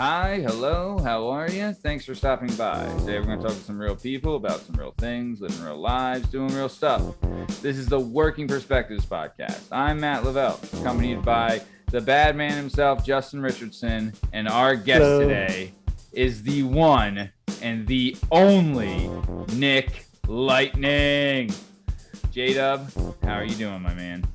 Hi, hello, how are you? Thanks for stopping by. Today we're going to talk to some real people about some real things, living real lives, doing real stuff. This is the Working Perspectives podcast. I'm Matt Lavelle, accompanied by the bad man himself, Justin Richardson, and our guest today is the one and the only Nick Lightning. J-Dub, how are you doing, my man?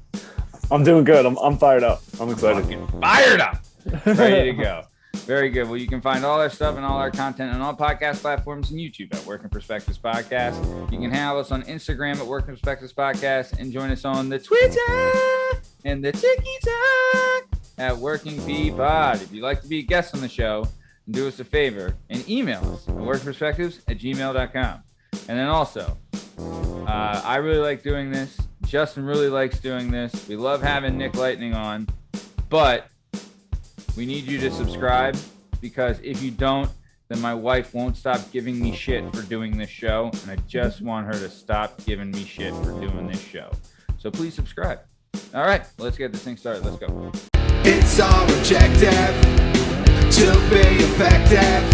I'm doing good. I'm fired up. I'm excited. Fucking fired up. Ready to go. Very good. Well, you can find all our stuff and all our content on all podcast platforms and YouTube at Working Perspectives Podcast. You can have us on Instagram at Working Perspectives Podcast and join us on the Twitter and the TikTok at Working P Pod. If you'd like to be a guest on the show, do us a favor and email us at workperspectives@gmail.com. And then also, I really like doing this. Justin really likes doing this. We love having Nick Lightning on, but we need you to subscribe, because if you don't, then my wife won't stop giving me shit for doing this show, and I just want her to stop giving me shit for doing this show. So please subscribe. All right, let's get this thing started. Let's go. It's our objective to be effective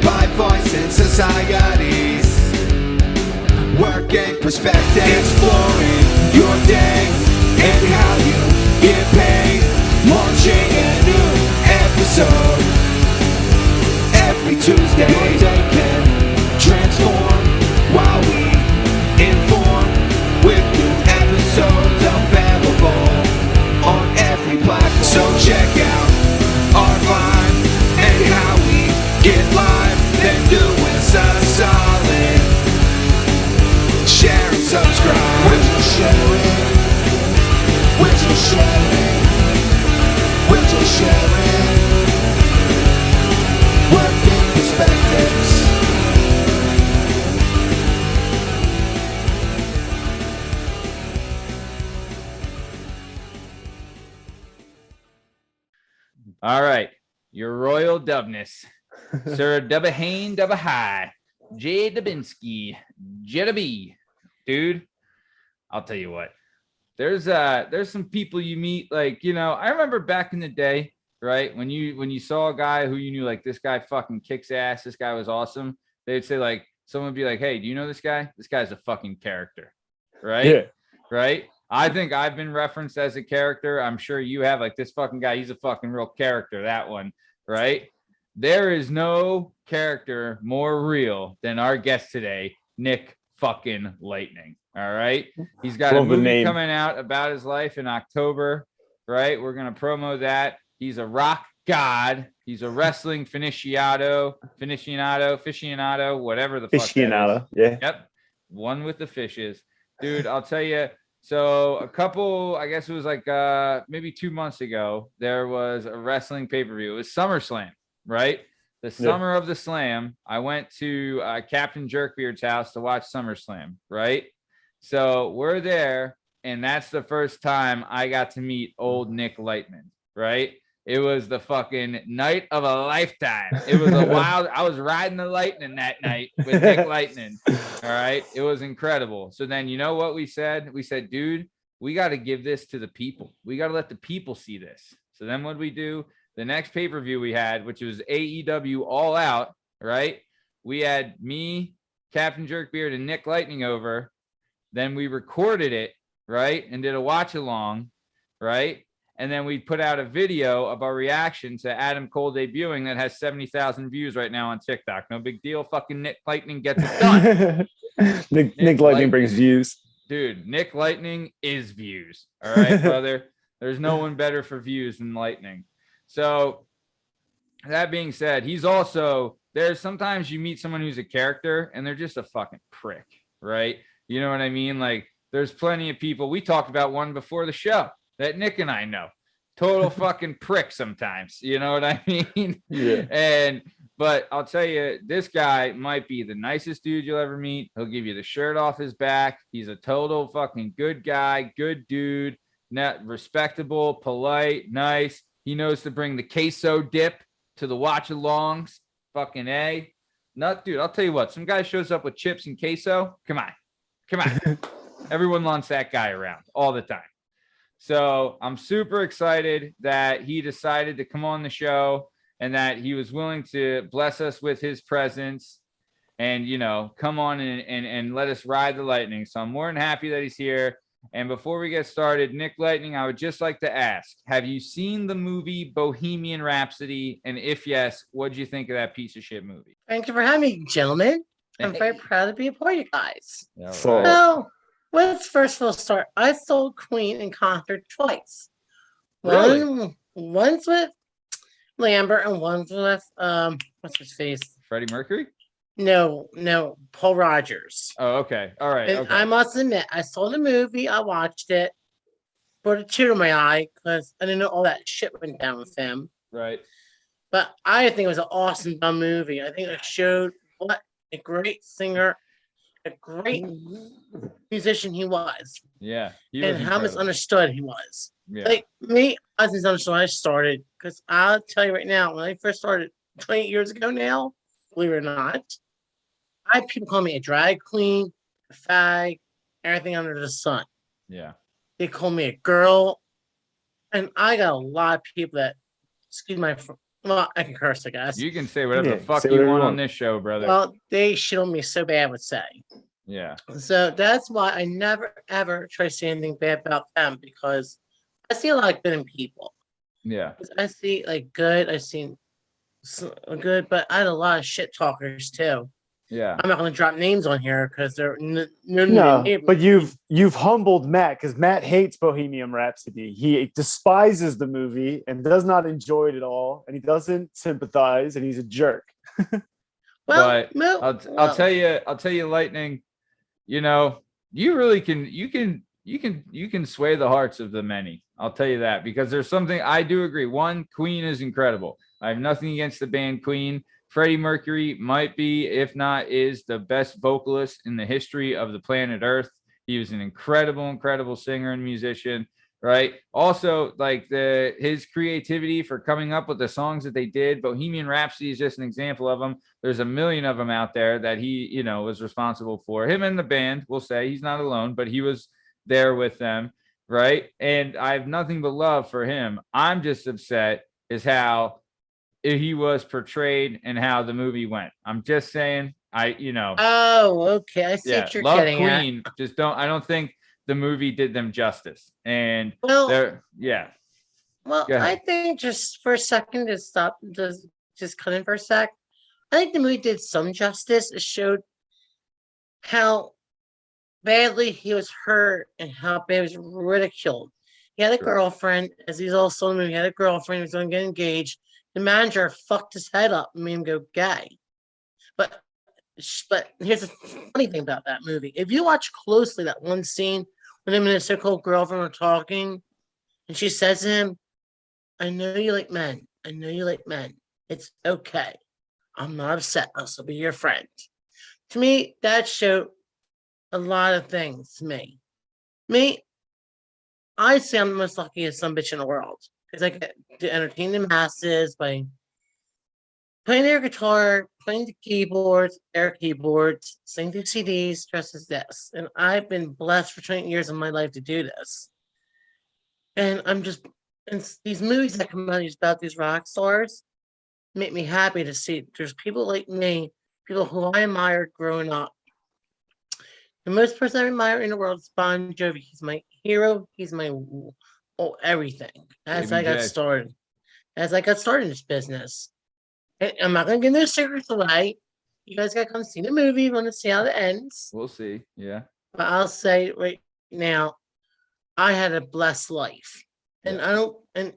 by voicing societies. Working perspective, exploring your day and how you get paid. Launching a new episode every Tuesday. Your day can transform while we inform, with new episodes available on every platform. So check out our line and how we get live. Then do us a solid, share and subscribe. Would you share it? Would you share it? We're just sharing working perspectives. All right, your royal dubness, Sir Dubahane Dubahai, J. Dubinsky, Jetta. Dude, I'll tell you what. There's some people you meet, like, you know, I remember back in the day, right? When you saw a guy who you knew, like, this guy fucking kicks ass, this guy was awesome. They'd say, like, someone would be like, hey, do you know this guy? This guy's a fucking character, right? Yeah. Right? I think I've been referenced as a character. I'm sure you have, like, this fucking guy, he's a fucking real character, that one, right? There is no character more real than our guest today, Nick fucking Lightning. All right. He's got a movie coming out about his life in October, right? We're going to promo that. He's a rock god. He's a wrestling aficionado, whatever the fuck that is. Yeah. Yep. One with the fishes. Dude, I'll tell you. So I guess it was like maybe 2 months ago, there was a wrestling pay-per-view. It was SummerSlam, right? The summer of the slam, I went to Captain Jerkbeard's house to watch SummerSlam, right? So we're there, and that's the first time I got to meet old Nick Lightning, right? It was the fucking night of a lifetime. It was I was riding the lightning that night with Nick Lightning, all right? It was incredible. So then, you know what we said? We said, dude, we got to give this to the people. We got to let the people see this. So then what we do? The next pay-per-view we had, which was AEW All Out, right? We had me, Captain Jerkbeard, and Nick Lightning over. Then we recorded it, right? And did a watch-along, right? And then we put out a video of our reaction to Adam Cole debuting that has 70,000 views right now on TikTok. No big deal. Fucking Nick Lightning gets it done. Nick Lightning brings views. Dude, Nick Lightning is views. All right, brother? There's no one better for views than Lightning. So that being said, there's sometimes you meet someone who's a character and they're just a fucking prick, right? You know what I mean? Like, there's plenty of people. We talked about one before the show that Nick and I know. Total fucking prick sometimes. You know what I mean? Yeah. But I'll tell you, this guy might be the nicest dude you'll ever meet. He'll give you the shirt off his back. He's a total fucking good guy, good dude, respectable, polite, nice. He knows to bring the queso dip to the watch-alongs. Fucking A. Dude, I'll tell you what. Some guy shows up with chips and queso. Come on. Everyone wants that guy around all the time. So I'm super excited that he decided to come on the show. and that he was willing to bless us with his presence and, come on and let us ride the lightning. So I'm more than happy that he's here. And before we get started, Nick Lightning, I would just like to ask, have you seen the movie Bohemian Rhapsody? And if yes, what did you think of that piece of shit movie? Thank you for having me, gentlemen. I'm very proud to be a part of you guys. All right. So, let's first of all start. I saw Queen in concert twice. Really? Once with Lambert and once with what's his face? Freddie Mercury? No, Paul Rogers. Oh, okay. All right. And Okay. I must admit, I saw the movie, I watched it, brought a tear to my eye because I didn't know all that shit went down with him. Right. But I think it was an awesome dumb movie. I think it showed what a great singer, a great musician he was. Yeah. And how misunderstood he was. Yeah. Like me, I was misunderstood when I started. Because I'll tell you right now, when I first started 28 years ago now, believe it or not, I had people call me a drag queen, a fag, everything under the sun. Yeah. They call me a girl. And I got a lot of people that, excuse my, well, I can curse, I guess. You can say whatever the fuck say you whatever want you on want. this show, brother. Well, they shit on me so bad, I would say. Yeah. So that's why I never, ever try to say anything bad about them because I see a lot of good in people. Yeah. I see like good, I see good, but I had a lot of shit talkers too. Yeah. I'm not going to drop names on here because they're No, but you've humbled Matt because Matt hates Bohemian Rhapsody. He despises the movie and does not enjoy it at all, and he doesn't sympathize, and he's a jerk. But I'll tell you, Lightning, you really can sway the hearts of the many. I'll tell you that because there's something I do agree. One, Queen is incredible. I have nothing against the band Queen. Freddie Mercury might be, if not is, the best vocalist in the history of the planet Earth. He was an incredible singer and musician, right? Also, like his creativity for coming up with the songs that they did. Bohemian Rhapsody is just an example of them. There's a million of them out there that he, was responsible for. Him and the band, we'll say he's not alone, but he was there with them, right? And I have nothing but love for him. I'm just upset is how he was portrayed and how the movie went. I'm just saying, Oh, okay. I see what you're love getting Queen. at. I don't think the movie did them justice. And Well, yeah. Well, Go ahead. I think just for a second to stop, just cut in for a sec. I think the movie did some justice. It showed how badly he was hurt and how bad he was ridiculed. He had a girlfriend, as he's also in the movie, he had a girlfriend, he was going to get engaged. The manager fucked his head up and made him go gay. But here's the funny thing about that movie. If you watch closely that one scene when him and his so-called girlfriend were talking, and she says to him, I know you like men. I know you like men. It's okay. I'm not upset. I'll still be your friend. To me, that showed a lot of things to me. I say I'm the most luckiest son bitch in the world because I get to entertain the masses by playing their guitar, playing the keyboards, air keyboards, singing through CDs, dressed as this. And I've been blessed for 20 years of my life to do this. And these movies that come out about these rock stars make me happy to see there's people like me, people who I admired growing up. The most person I admire in the world is Bon Jovi. He's my hero. He's my everything. As I got started in this business. And I'm not going to give no secrets away. You guys got to come see the movie. Want to see how it ends. We'll see. Yeah. But I'll say right now, I had a blessed life. And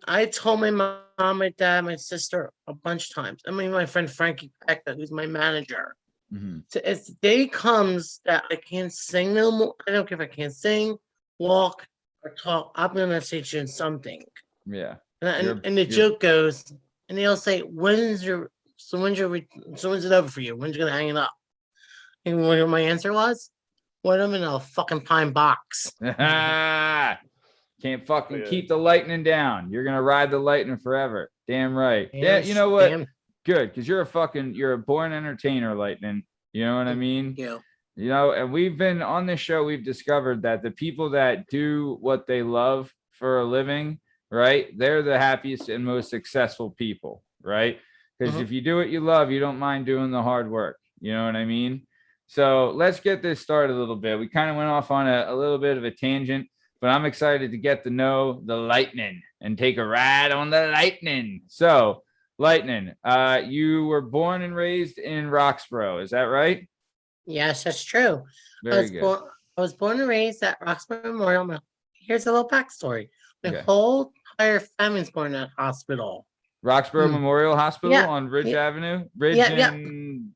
I told my mom, my dad, my sister a bunch of times. I mean, my friend Frankie Pecca, who's my manager. Mm-hmm. So if the day comes that I can't sing no more, I don't care if I can't sing, walk, or talk, I'm going to say you something. Yeah. And the joke goes, and they'll say, when's it over for you? When's you going to hang it up? And what my answer was? When I'm in a fucking pine box. Can't fucking keep the lightning down. You're gonna ride the lightning forever. Damn right. Yes, yeah, you know what? damn. Good, because you're a born entertainer, Lightning. You know what I mean? Yeah. And we've been on this show, we've discovered that the people that do what they love for a living, right? They're the happiest and most successful people. right? Because if you do what you love, you don't mind doing the hard work. You know what I mean? So let's get this started a little bit. We kind of went off on a little bit of a tangent, but I'm excited to get to know the Lightning and take a ride on the Lightning. So, Lightning, you were born and raised in Roxboro. Is that right? Yes, that's true. Very good. I was born and raised at Roxboro Memorial. Here's a little backstory. My Okay. whole entire family was born in that hospital. Roxboro Memorial Hospital Yeah. on Ridge Avenue. Ridge and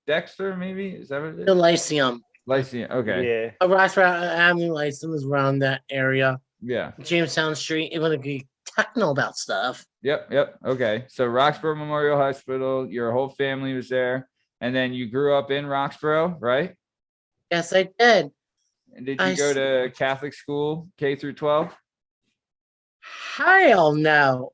Dexter, maybe? Is that what it is? The Lyceum. Lyceum. Okay. Yeah. Roxboro Avenue Lyceum is around that area. Yeah. Jamestown Street. You want to be techno about stuff. Yep. Okay. So Roxboro Memorial Hospital, your whole family was there. And then you grew up in Roxboro, right? Yes, I did. And did you go to Catholic school, K through 12? Hell no.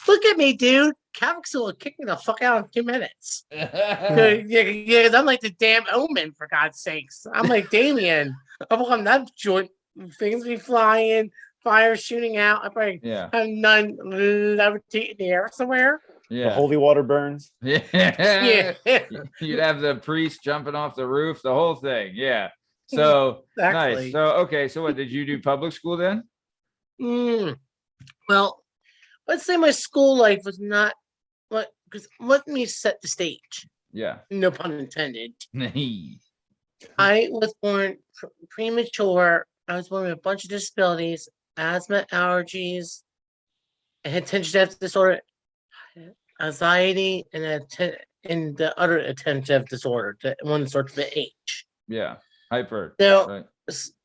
Look at me, dude. Catholic school will kick me the fuck out in 2 minutes. Yeah, I'm like the damn Omen, for God's sakes. I'm like Damien. I'm on that joint. Things be flying, fire shooting out. I probably have none levitate in the air somewhere. The holy water burns. Yeah. You'd have the priest jumping off the roof, the whole thing. Yeah. So nice. So okay. So what did you do? Public school then? Well, let's say my school life was not what, because let me set the stage. Yeah. No pun intended. I was born premature. I was born with a bunch of disabilities, asthma, allergies, attention deficit disorder, anxiety, and the other attentive disorder, the one that starts with H. Yeah. Hyper.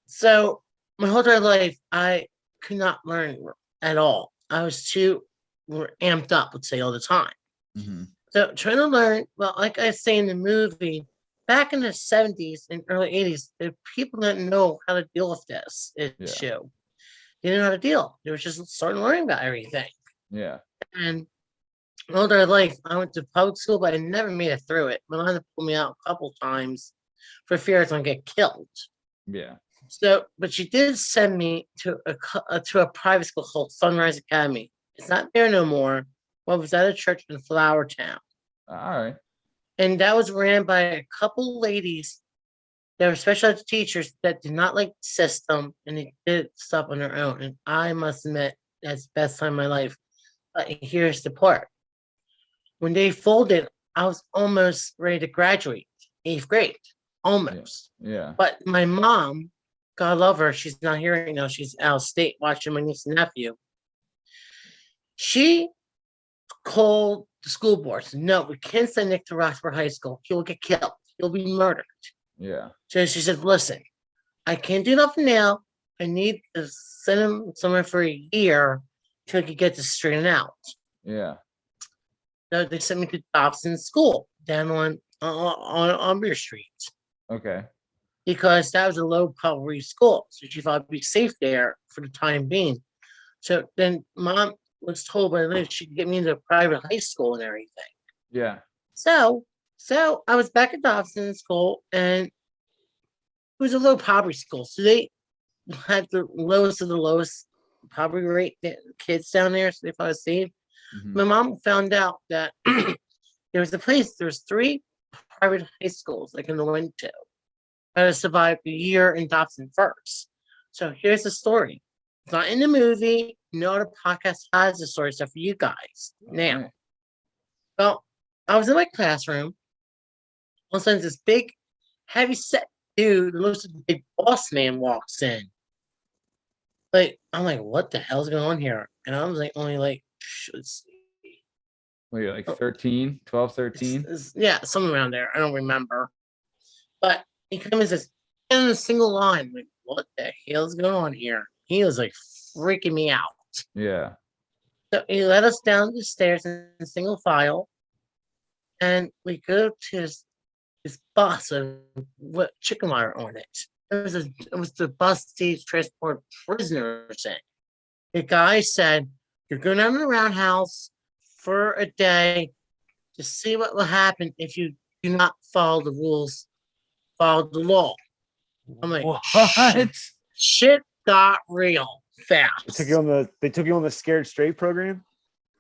So my whole entire life, I could not learn at all. I was too amped up, let's say, all the time. So trying to learn, well, like I say in the movie, back in the 70s and early 80s, the people didn't know how to deal with this issue. They didn't know how to deal. They were just starting to learn about everything. Yeah. And all their life, I went to public school, but I never made it through it. My mom had to pull me out a couple times for fear I was going to get killed. Yeah. So, but she did send me to a private school called Sunrise Academy. It's not there no more. Well, it was at a church in Flower Town. All right. And that was ran by a couple ladies that were special ed teachers that did not like the system, and they did stuff on their own. And I must admit, that's the best time of my life. But here's the part. When they folded, I was almost ready to graduate, 8th grade, almost. Yeah. But my mom, God love her, she's not here right now. She's out of state watching my niece and nephew. She called the school board. Said, no, we can't send Nick to Roxboro High School. He will get killed. He'll be murdered. Yeah. So she said, listen, I can't do nothing now. I need to send him somewhere for a year till he could get this straightened out. Yeah. So they sent me to Dobson School down on Umber Street. Okay. Because that was a low poverty school. So she thought I'd be safe there for the time being. So then mom was told by the lady she could get me into a private high school and everything. Yeah. So I was back at Dobson School, and it was a low poverty school. So they had the lowest of the lowest poverty rate kids down there. So they thought I was safe. My mom found out that there was 3 private high schools I can went to. I survived a year in Dobson first. So here's the story. It's not in the movie. No other podcast has the story stuff for you guys. Now, well, I was in my classroom. All of a sudden, this big, heavy set dude, looks like a big boss man, walks in. Like, I'm like, what the hell's going on here? And I was like, only like, let's see. Well, you're like 13, 12, 13? Yeah, somewhere around there. I don't remember. But he comes and says, in a single line, like, what the hell's going on here? He was like freaking me out. Yeah. So he led us down the stairs in single file, and we go to this bus with chicken wire on it. It was the bus to transport prisoners in. The guy said, "You're going down to the roundhouse for a day to see what will happen if you do not follow the rules, follow the law." I'm like, what? Shit got real fast. They took you on the Scared Straight program?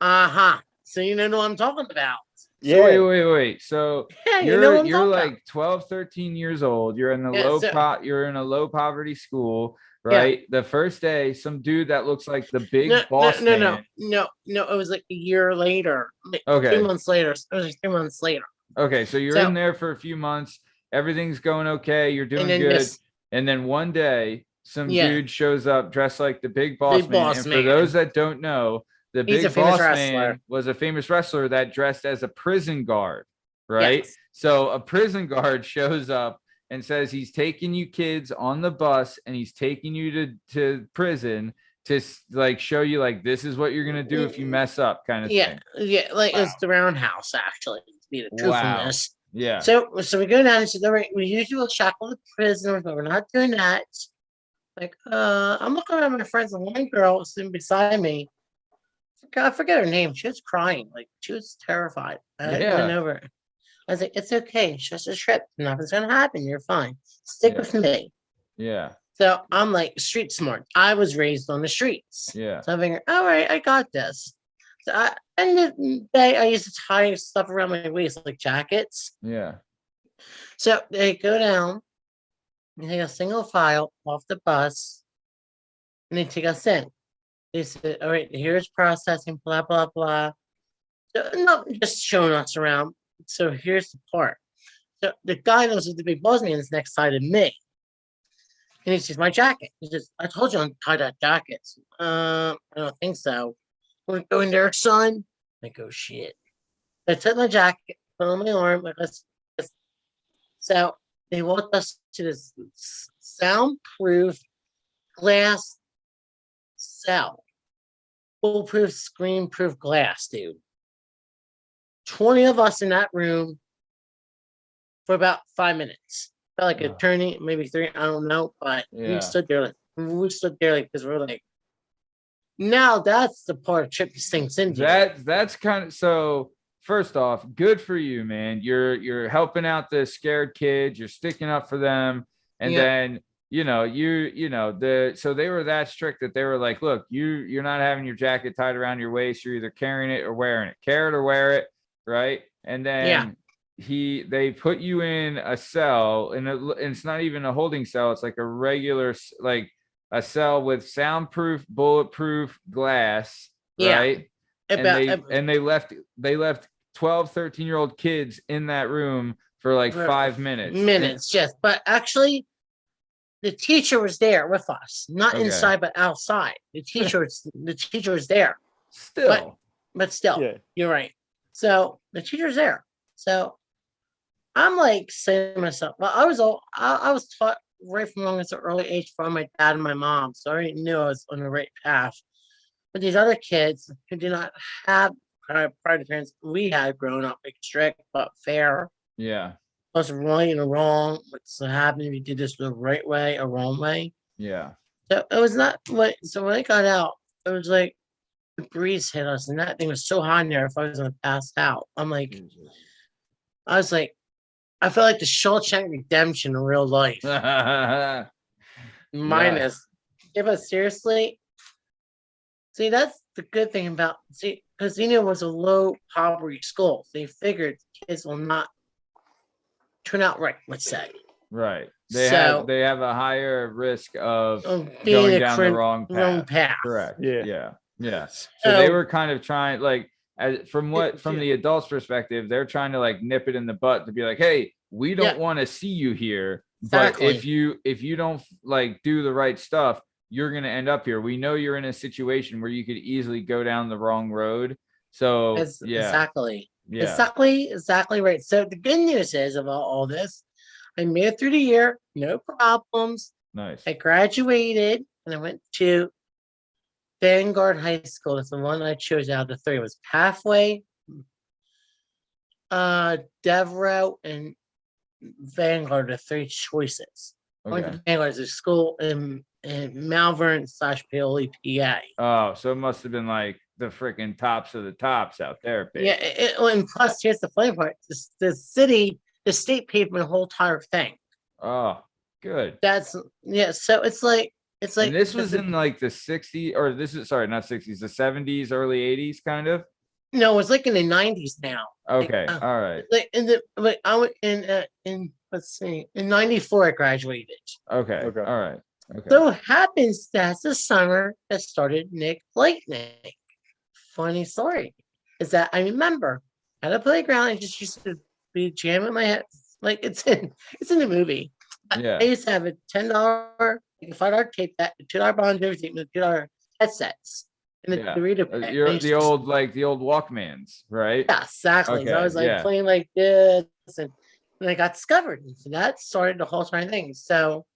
Uh-huh. so you know what I'm talking about. So wait. So Yeah, you know what I'm you're talking like about. 12, 13 years old. You're in the Yeah, you're in a low poverty school, Yeah. right? The first day, some dude that looks like the big No, boss man. no. It was like a year later, like Okay. 2 months later. It was like 3 months later. Okay, so you're So- in there for a few months. Everything's going okay. You're doing then good. just- And then one day, some Yeah. dude shows up dressed like the big boss Big man. boss And for man. those that don't know, the He's a big famous boss wrestler. man was a famous wrestler that dressed as a prison guard, right? Yes. So a prison guard shows up and says he's taking you kids on the bus and he's taking you to prison to like show you like this is what you're gonna do if you mess up, kind of Yeah, thing. yeah, like Wow. it's the roundhouse actually, to be the truthfulness. Yeah. So we go down and said, all right, we usually will shackle the prisoners, but we're not doing that. Like, I'm looking around my friends, and one girl sitting beside me. I forget her name. She was crying, like she was terrified. I Yeah. went over. I was like, it's okay. It's just a trip. Nothing's gonna happen. You're fine. Stick Yeah. with me. Yeah. So I'm like street smart. I was raised on the streets. Yeah. So I figured, all right, I got this. So and the day I used to tie stuff around my waist like jackets. Yeah. So they go down, and take a single file off the bus, and they take us in. They said, all right, here's processing, blah, blah, blah. So, not just showing us around. So here's the part. So the guy knows that the big boss man is next side of me. And he sees my jacket. He says, I told you to untie that jacket. I don't think so. We're going there, son. I go, shit. I took my jacket, put it on my arm. Like, so they walked us to this soundproof glass cell. Foolproof, screen-proof glass, dude. 20 of us in that room for about 5 minutes. Felt like an attorney, maybe 3, I don't know, but Yeah. we stood there like because we're like, now that's the part of trip sinks into. That's kind of so. First off, good for you, man. You're helping out the scared kids. You're sticking up for them, and then so they were that strict that they were like, look, you're not having your jacket tied around your waist. You're either carrying it or wearing it. Carry it or wear it, right? And then they put you in a cell, and it's not even a holding cell. It's like a regular like a cell with soundproof, bulletproof glass, right? And they left 12, 13-year-old kids in that room for like 5 minutes. Yes. But actually, the teacher was there with us, not inside, but outside. The teacher was there. Still. But still, you're right. So the teacher's there. So I'm like saying to myself, well, I was taught right from long as an early age from my dad and my mom. So I already knew I was on the right path. But these other kids who did not have prior parents we had grown up, like strict but fair. Yeah. What's right and wrong? What's happening if you did this the right way or wrong way? Yeah. So it was not like, so when I got out, it was like the breeze hit us, and that thing was so hot in there. If I was gonna pass out, I was like, I felt like the Shawshank Redemption in real life. Minus, but seriously, see, that's the good thing about because Xenia was a low poverty school. They figured kids will not turn out right. Let's say. Right. They have a higher risk of going down the wrong path. Correct. Yeah. So they were kind of trying, like, from the adults' perspective, they're trying to like nip it in the butt to be like, hey, we don't want to see you here. Exactly. But if you don't like do the right stuff, you're going to end up here. We know you're in a situation where you could easily go down the wrong road. So exactly right. So the good news is about all this, I made it through the year, no problems. Nice. I graduated and I went to Vanguard High School. That's the one I chose out of the 3. It was Pathway, Devereux, and Vanguard, the 3 choices. Okay. Vanguard is a school in Malvern / Paoli, PA. Oh, so it must have been like the freaking tops of the tops out there. Babe. Yeah, and plus, here's the funny part: the state paid for the whole entire thing. Oh, good. So it's like and this was in like the 60s, or this is not 60s, the 70s, early 80s, kind of. No, it's like in the 90s now. Okay, all right. Like I went in let's see, in 94 I graduated. Okay, Okay. all right. Okay. So it happens that's the summer that started Lightning. Funny story is that I remember at a playground I just used to be jamming my head like it's in the movie. Yeah. I used to have a $10, like a $5 tape deck, a $2 Bon Jovi tape, and a $2 headsets, and Yeah. the Dorito pack. I You're used the to- old Walkmans, right? Yeah, exactly. So I Okay, was like yeah. playing like this, and I got discovered. And so that started the whole entire thing. So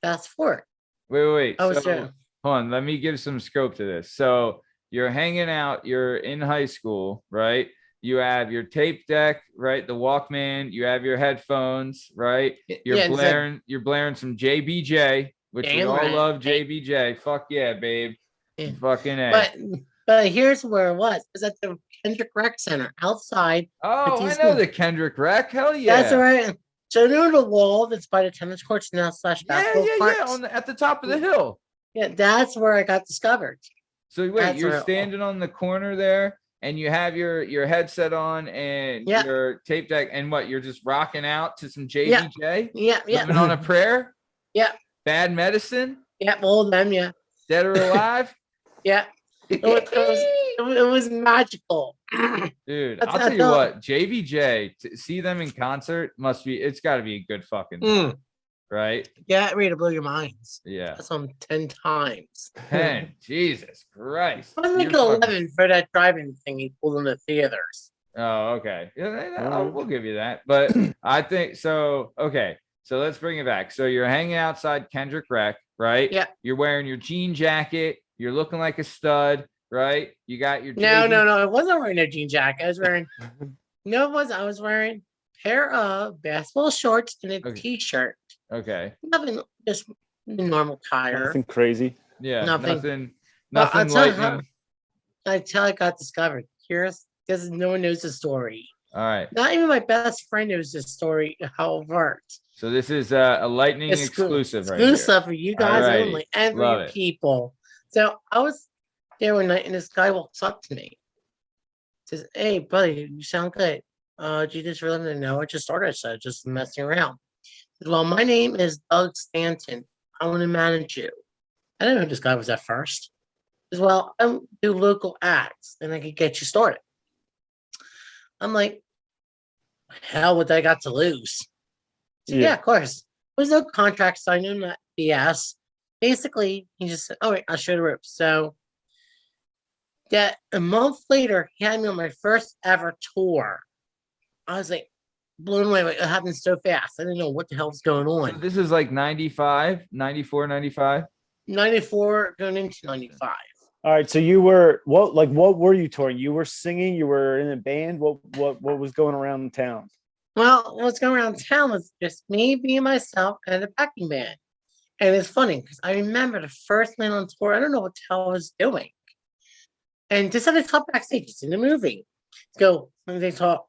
fast forward. Wait. I was So there. hold on, let me give some scope to this. So you're hanging out, you're in high school, right? You have your tape deck, right? The Walkman, you have your headphones, right? You're Yeah, blaring, you're blaring some JBJ, which we Damn all right. love JBJ. Fuck yeah, babe. Yeah. Fucking A. But here's where it was. It was at the Kendrick Rec Center outside. Oh, I these know things- the Kendrick Rec. Hell yeah. That's right. So near the wall that's by the tennis courts now / Yeah, basketball courts. at the top of the hill. Yeah, that's where I got discovered. So wait, That's you're where- standing on the corner there, and you have your headset on and Yeah. your tape deck, and what? You're just rocking out to some JBJ, Yeah, living on a prayer. Yeah. Bad medicine, yeah. All of them, yeah, dead or alive. yeah. It was magical. Dude, That's I'll how tell I you felt. what, JBJ, to see them in concert it's got to be a good fucking time, right? Yeah, ready to blow your minds. Yeah. That's on 10 times. 10. Jesus Christ. I was like You're fucking- 11 for that driving thing he pulled in the theaters. Oh, okay. Yeah, Alright. we'll give you that. But I think so. Okay. So let's bring it back. So you're hanging outside Kendrick Rec, right? Yeah. You're wearing your jean jacket. You're looking like a stud, right? You got your No, JB I wasn't wearing a jean jacket. I was wearing no, it wasn't. I was wearing a pair of basketball shorts and a Okay. t-shirt. Okay. Nothing, just normal tire. Nothing crazy. Yeah. Nothing. Nothing. But I'll Nothing tell you how- lightning. Until I got discovered. Here's because no one knows the story. All right. Not even my best friend knows the story, how it worked. So this is a lightning exclusive right here. Exclusive for you guys Alrighty. only and for Love you it. people. So I was there one night and this guy walks up to me. Says, "Hey buddy, you sound good. Do you just really know I just started, so just messing around." Said, "Well, my name is Doug Stanton. I want to manage you." I didn't know who this guy was at first. As well, I do local acts and I could get you started. I'm like, hell, what I got to lose? So, yeah, of course. There's no contract signed in that BS. Basically, he just said, "All right, I'll show the ropes." So that a month later, he had me on my first ever tour. I was like blown away. Like, it happened so fast. I didn't know what the hell was going So on. this is like 95, 94, 95. 94 going into 95. All right, so you were what were you touring? You were singing, you were in a band. What was going around in town? Well, what's going around town was just me being myself and a backing band. And it's funny because I remember the first night on tour, I don't know what the hell I was doing. And just at the top backstage, it's in the movie. Go, when they talk,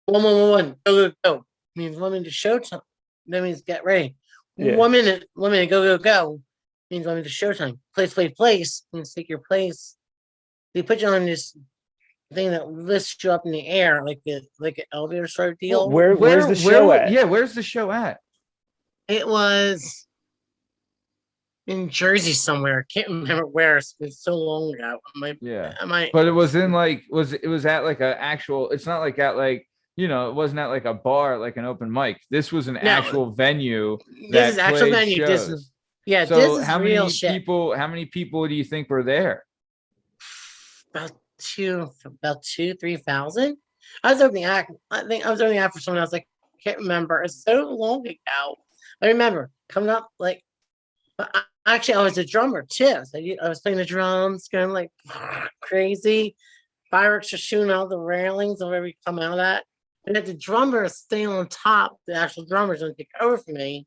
1, go. Means 1 minute to showtime. That means get ready. Yeah. 1 minute, go. Means 1 minute to showtime. Place. Means take your place. They put you on this thing that lifts you up in the air like an elevator sort of deal. Where's the show at? Yeah, where's the show at? It was in Jersey somewhere. I can't remember where. It's been so long ago. Yeah. I But it was in like it was at like a actual, it's not like at like, you know, it wasn't at like a bar, like an open mic. This was an actual venue. This is actual played venue. This shows. is this So is how real many shit. how many people do you think were there? About 3,000. I was opening act. I think I was opening act for someone else. I can't remember. It's so long ago. I remember coming up like. Actually, I was a drummer too. So I was playing the drums, going like crazy. Fireworks are shooting out the railings of where we come out at. And then the drummer is staying on top. The actual drummer's going to take over for me.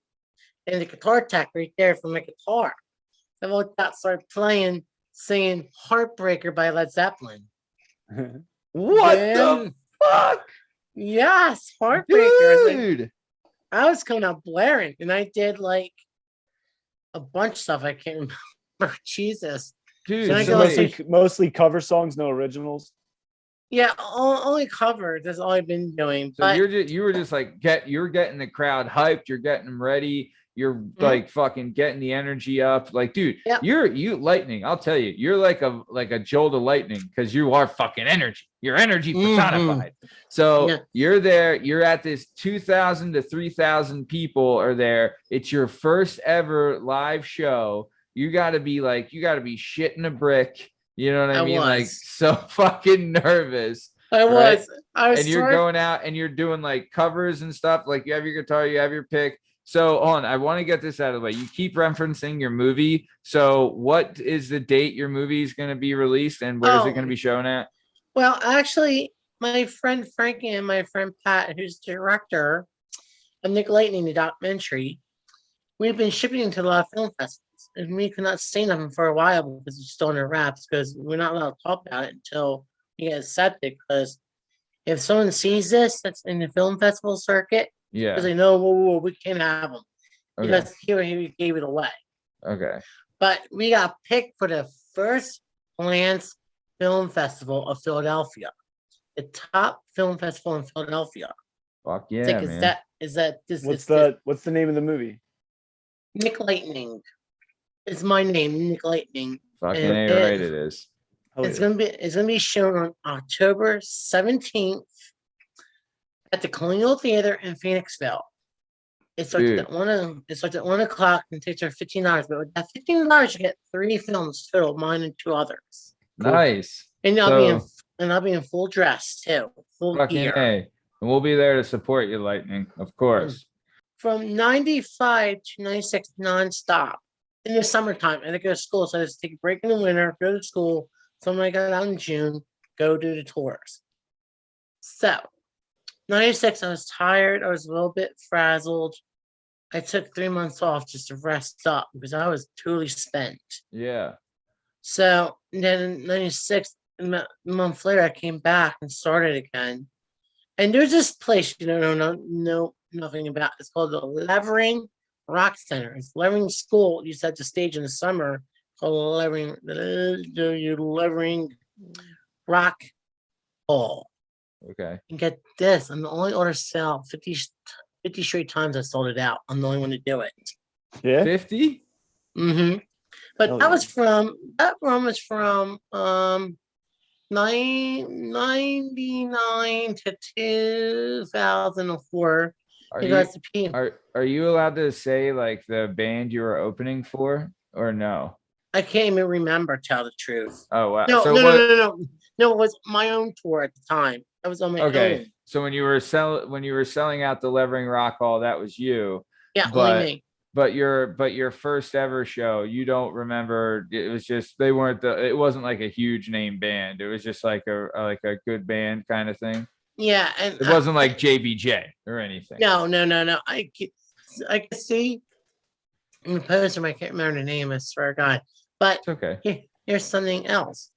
And the guitar tech right there for my guitar. I looked out, started playing, singing Heartbreaker by Led Zeppelin. What Then- the fuck? Yes, Heartbreaker. I was like, Dude. I was coming out blaring. And I did like a bunch of stuff I can't remember. Jesus. Dude, So I so go wait, see- mostly cover songs, no originals. Yeah, only covers. That's all I've been doing. So But you were just like you're getting the crowd hyped, you're getting them ready, you're like fucking getting the energy up. Like, dude, Yep. you lightning. I'll tell you, you're like a jolt of lightning because you are fucking energy. You're energy personified. So you're there, you're at this 2,000 to 3,000 people are there. It's your first ever live show. You gotta be shitting a brick. You know what I mean? Like so fucking nervous. I was And you're going out and you're doing like covers and stuff. Like you have your guitar, you have your pick. So I want to get this out of the way. You keep referencing your movie. So what is the date your movie is going to be released and where is it going to be shown at? Well, actually, my friend Frankie and my friend Pat, who's the director of Ligthining, the documentary, we've been shipping to a lot of film festivals. And we could not say nothing for a while because it's still in the wraps because we're not allowed to talk about it until we get accepted. Because if someone sees this that's in the film festival circuit, because they know, whoa, we can't have them. Because he gave it away. Okay. But we got picked for the first Glance Film Festival of Philadelphia, the top film festival in Philadelphia. Fuck yeah, like, man. What's the name of the movie? Ligthining. It's my name, Ligthining. Fucking A right it is. It's gonna be shown on October 17th at the Colonial Theater in Phoenixville. It starts at 1 o'clock and takes her $15. But with that $15, you get 3 films total, mine and 2 others. Nice. And I'll be in full dress too, full gear. A. And we'll be there to support you, Lightning, of course. From 95 to 96 nonstop in the summertime. And I go to school, so I just take a break in the winter, go to school. So when I got out in June, go do the tours. So 96, I was tired. I was a little bit frazzled. I took 3 months off just to rest up because I was totally spent. Yeah. So then in 96, a month later, I came back and started again. And there's this place you don't know nothing about. It's called the Levering Rock Center. It's Levering School. You set the stage in the summer called the Levering Rock Hall. Okay. And get this, I'm the only order to sell 50 straight times I sold it out. I'm the only one to do it. Yeah. 50? Mm-hmm. But that was from 99 to 2004. Are you allowed to say like the band you were opening for or no? I can't even remember, tell the truth. Oh wow. No, it was my own tour at the time. I was on my own. So when you were selling out the Levering Rock Hall, that was you. Yeah, only me. But your first ever show, you don't remember. It was just it wasn't like a huge name band. It was just like a good band kind of thing. Yeah, and it wasn't like JBJ or anything. No. I can see in the poster. I can't remember the name. I swear to God. But it's okay. Here's something else.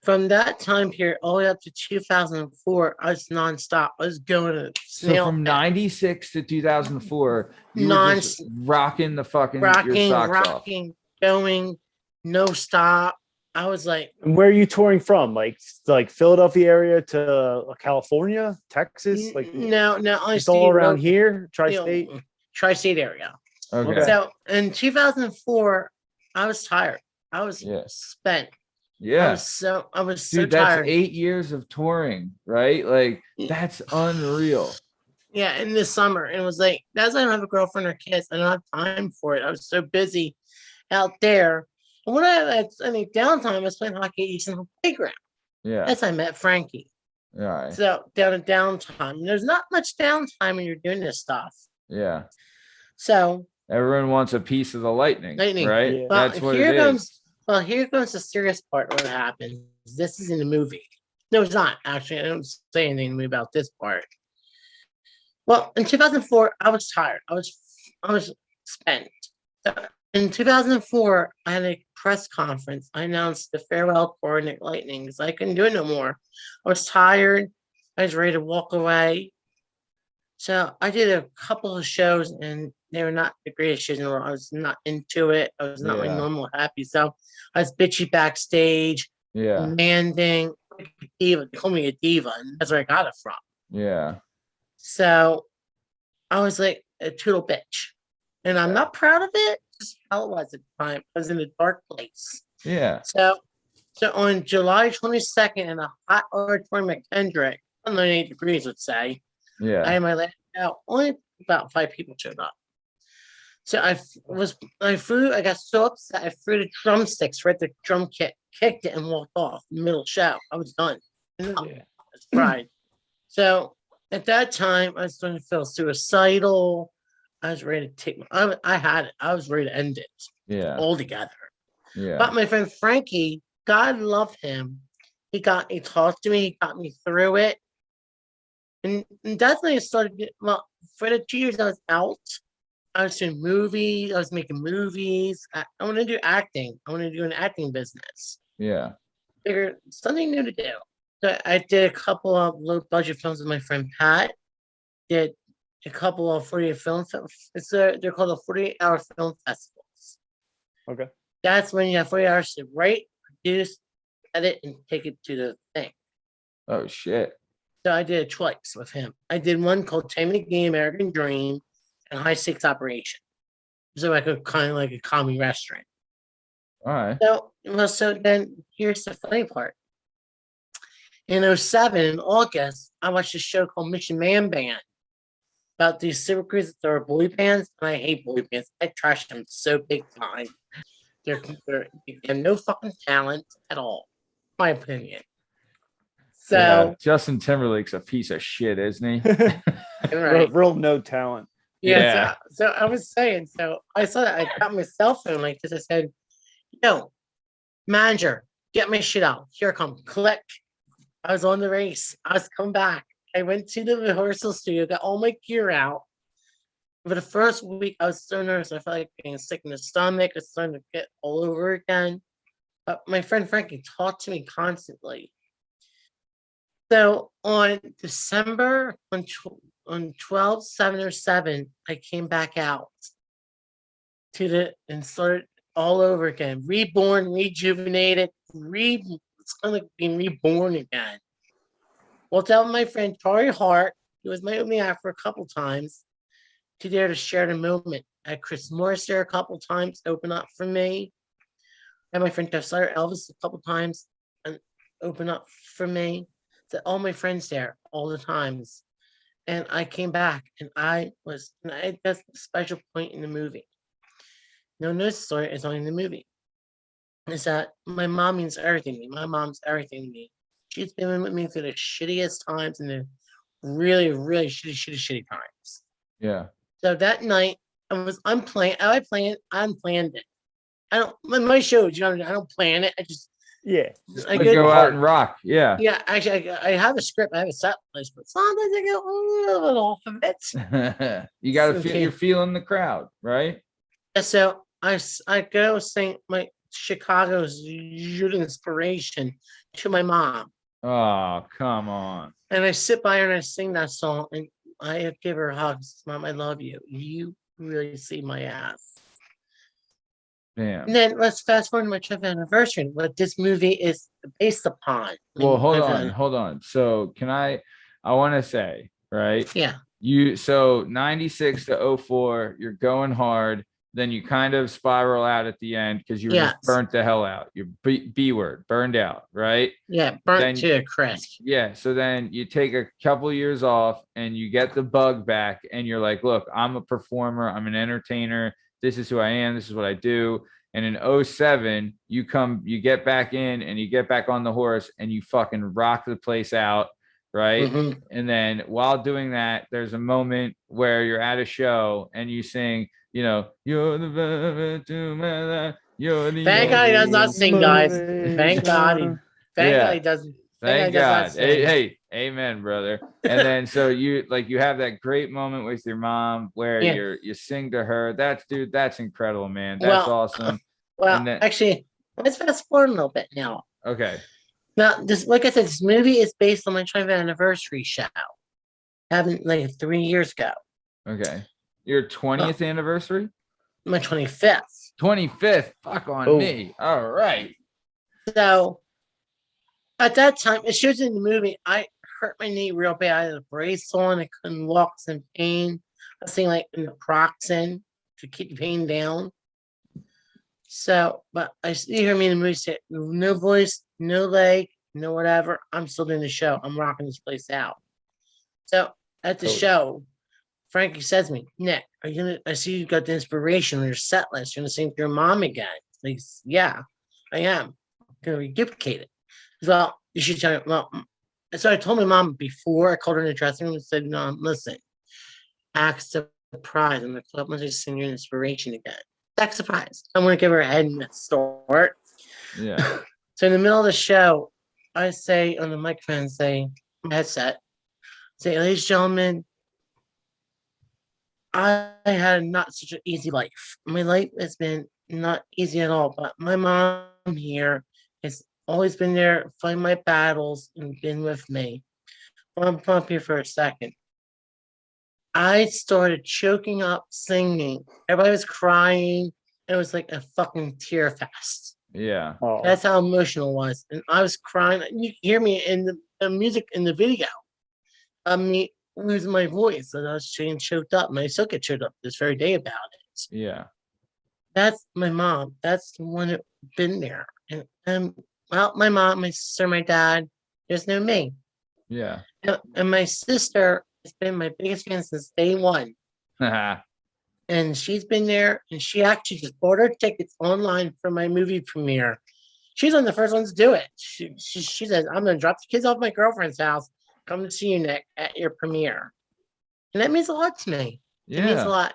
From that time period all the way up to 2004, I was nonstop. I was going to so from 96 to 2004, you were just rocking your socks off. Going, no stop. I was like, and where are you touring from? Like Philadelphia area to California, Texas? Like no, it's all around here, tri-state area. Okay. So in 2004, I was tired. I was spent. Yeah. I was so Dude, tired. That's 8 years of touring, right? Like that's unreal. Yeah, in the summer. And it was like, that's why I don't have a girlfriend or kids. I don't have time for it. I was so busy out there. And when I had any downtime, I was playing hockey at Easton Playground. Yeah. That's how I met Frankie. All right. So down at downtime. And there's not much downtime when you're doing this stuff. Yeah. So everyone wants a piece of the lightning. Right? Yeah. Well, that's what it is. Well, here goes the serious part of what happens. This is in the movie. No, it's not, actually. I don't say anything about this part. Well, in 2004, I was tired. I was spent. In 2004, I had a press conference. I announced the farewell tour of Lightning because I couldn't do it no more. I was tired. I was ready to walk away. So I did a couple of shows, and they were not the greatest shows in the world. I was not into it. I was not my normal happy self. I was bitchy backstage, demanding, diva. They call me a diva, and that's where I got it from. Yeah. So I was like a total bitch. And I'm not proud of it, just how it was at the time. I was in a dark place. Yeah. So on July 22nd in a hot auditorium at Kendrick, 108 degrees, let's say, I Yeah. had my last out. Only about 5 people showed up. So I got so upset, I threw the drumsticks right at the drum kit, kicked it, and walked off in the middle of the show. I was done. I was fried. So at that time, I was starting to feel suicidal. I was ready to take I had it. I was ready to end it Yeah. altogether. Yeah. But my friend Frankie, God love him. He talked to me, he got me through it. And that's when I started, for the 2 years I was out, I was doing movies, I was making movies. I want to do acting. I want to do an acting business. Yeah. Figured something new to do. So I did a couple of low budget films with my friend Pat. Did a couple of 48 film. They're called the 48-hour film festivals. Okay. That's when you have 40 hours to write, produce, edit, and take it to the thing. Oh shit. So I did it twice with him. I did one called Time McGee, American Dream, and High Stakes Operation. So like a kind of like a comedy restaurant. All right. So then here's the funny part. In 2007, in August, I watched a show called Mission Man Band about these super crews that are boy bands, and I hate boy bands. I trash them so big time. They have no fucking talent at all, my opinion. So yeah. Justin Timberlake's a piece of shit, isn't he? right. real no talent. Yeah. So I was saying, so I saw that I got my cell phone like this. I said, "Yo, manager, get my shit out. Here I come." Click. I was on the race. I was coming back. I went to the rehearsal studio, got all my gear out. For the first week, I was so nervous. I felt like being sick in the stomach. It's starting to get all over again. But my friend Frankie talked to me constantly. So on December, on 12/7/07, I came back out and started all over again. Reborn, rejuvenated, it's kind of like being reborn again. Well, tell my friend Tori Hart, who was my opening act for a couple times, to dare to share the moment. I had Chris Morris there a couple times, open up for me. And my friend Jeff Slater, Elvis, a couple times, and open up for me. So all my friends there all the times. And I came back, and that's the special point in the movie. No, story is only in the movie. Is that my mom means everything to me. My mom's everything to me. She's been with me through the shittiest times and the really, really shitty times. Yeah. So that night, I unplanned it. I don't, my shows, I don't plan it. I just, I go out and rock. Yeah. Yeah, actually, I have a script. I have a set list, but sometimes I go a little off of it. You got to feel, you're feeling the crowd, right? Yeah, so I go sing my Chicago's Youth Inspiration to my mom. Oh, come on. And I sit by her and I sing that song, and I give her hugs. Mom, I love you. You really see my ass. Damn. And then let's fast forward to my 10th anniversary, what this movie is based upon. Well, hold on. So I want to say, right? Yeah. So 96 to 04, you're going hard. Then you kind of spiral out at the end because you were just burnt the hell out. You're B word, burned out, right? Yeah, burnt to a crisp. Yeah. So then you take a couple years off and you get the bug back and you're like, look, I'm a performer. I'm an entertainer. This is who I am. This is what I do. And in 07, you get back in and you get back on the horse and you fucking rock the place out. Right. Mm-hmm. And then while doing that, there's a moment where you're at a show and you sing, you're the velvet to my life. Thank God he does not sing, guys. Thank God he doesn't. Thank God. Hey, amen, brother. And then so you have that great moment with your mom where you sing to her. That's incredible, man. That's awesome. Well, actually, let's fast forward a little bit now. Okay. Now, like I said, this movie is based on my 20th anniversary show. Happened like 3 years ago. Okay. Your 20th anniversary? My 25th. 25th. Fuck on me. All right. So At that time, it shows in the movie. I hurt my knee real bad. I had a brace on. I couldn't walk. I was in pain. I was saying like naproxen to keep the pain down. So, but I see hear me in the movie say no voice, no leg, no whatever. I'm still doing the show. I'm rocking this place out. So at the show, Frankie says to me, Nick, are you gonna? I see you got the inspiration on your set list. You're gonna sing for your mom again. Like, yeah, I am. I'm gonna reduplicate it. Well, you should tell me. Well, so I told my mom before I called her in the dressing room and said, no, listen, act surprised. I'm gonna club when I sing your inspiration again. Act surprised. I'm gonna give her a head start. Yeah. So in the middle of the show, I say on the microphone, say my headset, say, ladies and gentlemen, I had not such an easy life. My life has been not easy at all, but my mom here has always been there, fighting my battles, and been with me. I'm up here for a second. I started choking up singing. Everybody was crying. It was like a fucking tear fest. Yeah. Oh. That's how emotional it was. And I was crying. You can hear me in the music in the video. I mean, losing my voice. And I was getting choked up. And I still get choked up this very day about it. Yeah. That's my mom. That's the one that been there. And well, my mom, my sister, my dad, there's no me. Yeah. And my sister has been my biggest fan since day one. And she's been there, and she actually just bought her tickets online for my movie premiere. She's one of the first ones to do it. She says, I'm going to drop the kids off at my girlfriend's house, come to see you, Nick, at your premiere. And that means a lot to me. It means a lot.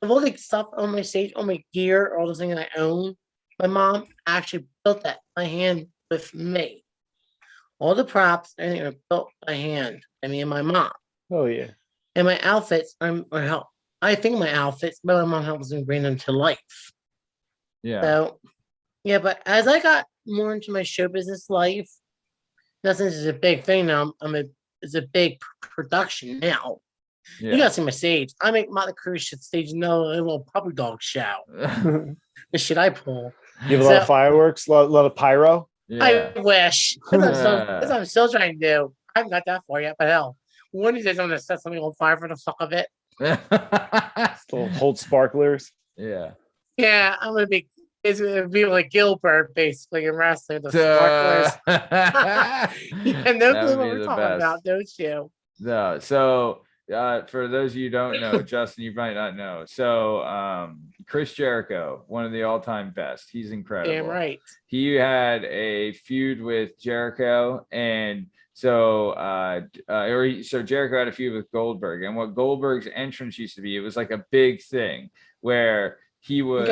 Of all the stuff on my stage, all my gear, all the things I own, my mom actually built that by hand with me. All the props, everything are built by hand. I mean, my mom. Oh yeah. And my outfits I think my outfits, but my mom helps me bring them to life. Yeah. So, yeah, but as I got more into my show business life, nothing is a big thing now. It's a big production now. Yeah. You gotta see my stage. I make Motley Crue shit stage, no a little puppy dog show. The shit I pull. You have a lot of fireworks, a lot of pyro. Yeah. I wish. That's what I'm still trying to do. I haven't got that far yet, but hell, one of these days I'm gonna set something on fire for the fuck of it. Still hold sparklers. Yeah. Yeah, I'm gonna be. It's gonna be like Gilbert basically in wrestling. The sparklers. And no clue what we're talking about, don't you? No. So for those of you who don't know, Justin, you might not know. So Chris Jericho, one of the all-time best. He's incredible. Damn right. He had a feud with Jericho, and so Jericho had a feud with Goldberg, and what Goldberg's entrance used to be, it was like a big thing where he would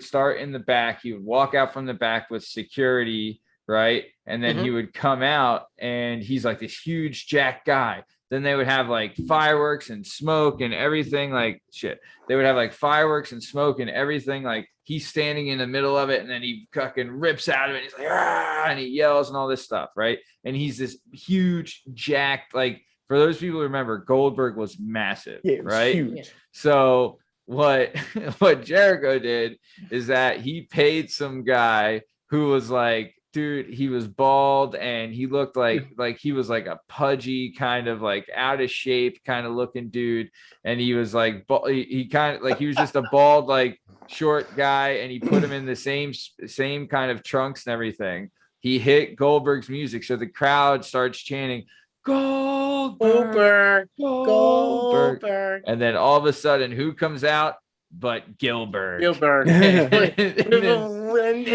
start in the back. He would walk out from the back with security, right? And then he would come out, and he's like this huge jack guy. Then they would have like fireworks and smoke and everything, like shit. They would have like fireworks and smoke and everything. Like he's standing in the middle of it, and then he fucking rips out of it. And he's like, ah, and he yells and all this stuff, right? And he's this huge jacked, like for those people who remember, Goldberg was massive, right? Huge. So what Jericho did is that he paid some guy who was like, dude, he was bald and he looked like he was like a pudgy kind of like out of shape kind of looking dude, and he was like he kind of like he was just a bald like short guy, and he put him in the same kind of trunks and everything. He hit Goldberg's music, so the crowd starts chanting Goldberg, Goldberg, and then all of a sudden, who comes out but Gilbert? And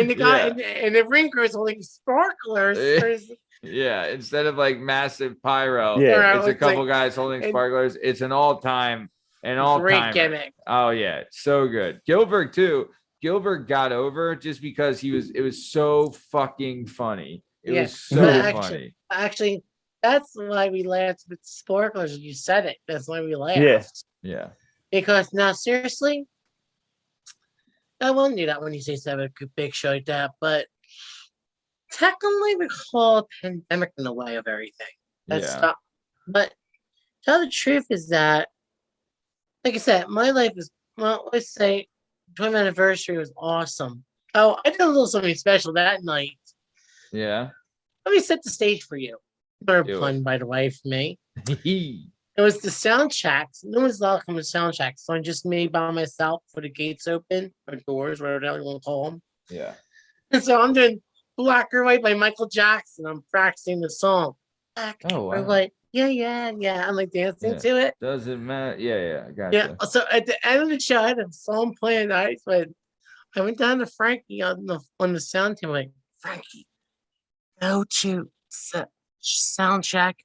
the guy and the ring crew is holding sparklers. Yeah, instead of like massive pyro, yeah, it's a couple guys holding sparklers. It's an all-time great gimmick. Oh yeah, so good. Gilbert too. Gilbert got over just because it was so fucking funny. It was so funny. Actually, that's why we laughed with sparklers. You said it. That's why we laughed. Yeah. Because now, seriously, I won't do that when you say a big show like that. But technically, we call a pandemic in the way of everything. But tell the truth is that, like I said, my life is, well, let's say 20th anniversary was awesome. Oh, I did a little something special that night. Yeah. Let me set the stage for you. Another Do pun, by the way, for me. It was the sound checks. No one's allowed to come to sound checks. So I just made by myself for the gates open or doors, whatever the hell you want to call them. Yeah. And so I'm doing Black or White by Michael Jackson. I'm practicing the song. Black Oh, or wow. White. Yeah. I'm like dancing Yeah. to it. Doesn't matter. Yeah. Gotcha. Yeah. So at the end of the show, I had a song playing. But I went down to Frankie on the sound team. Like, Frankie, go to sound check.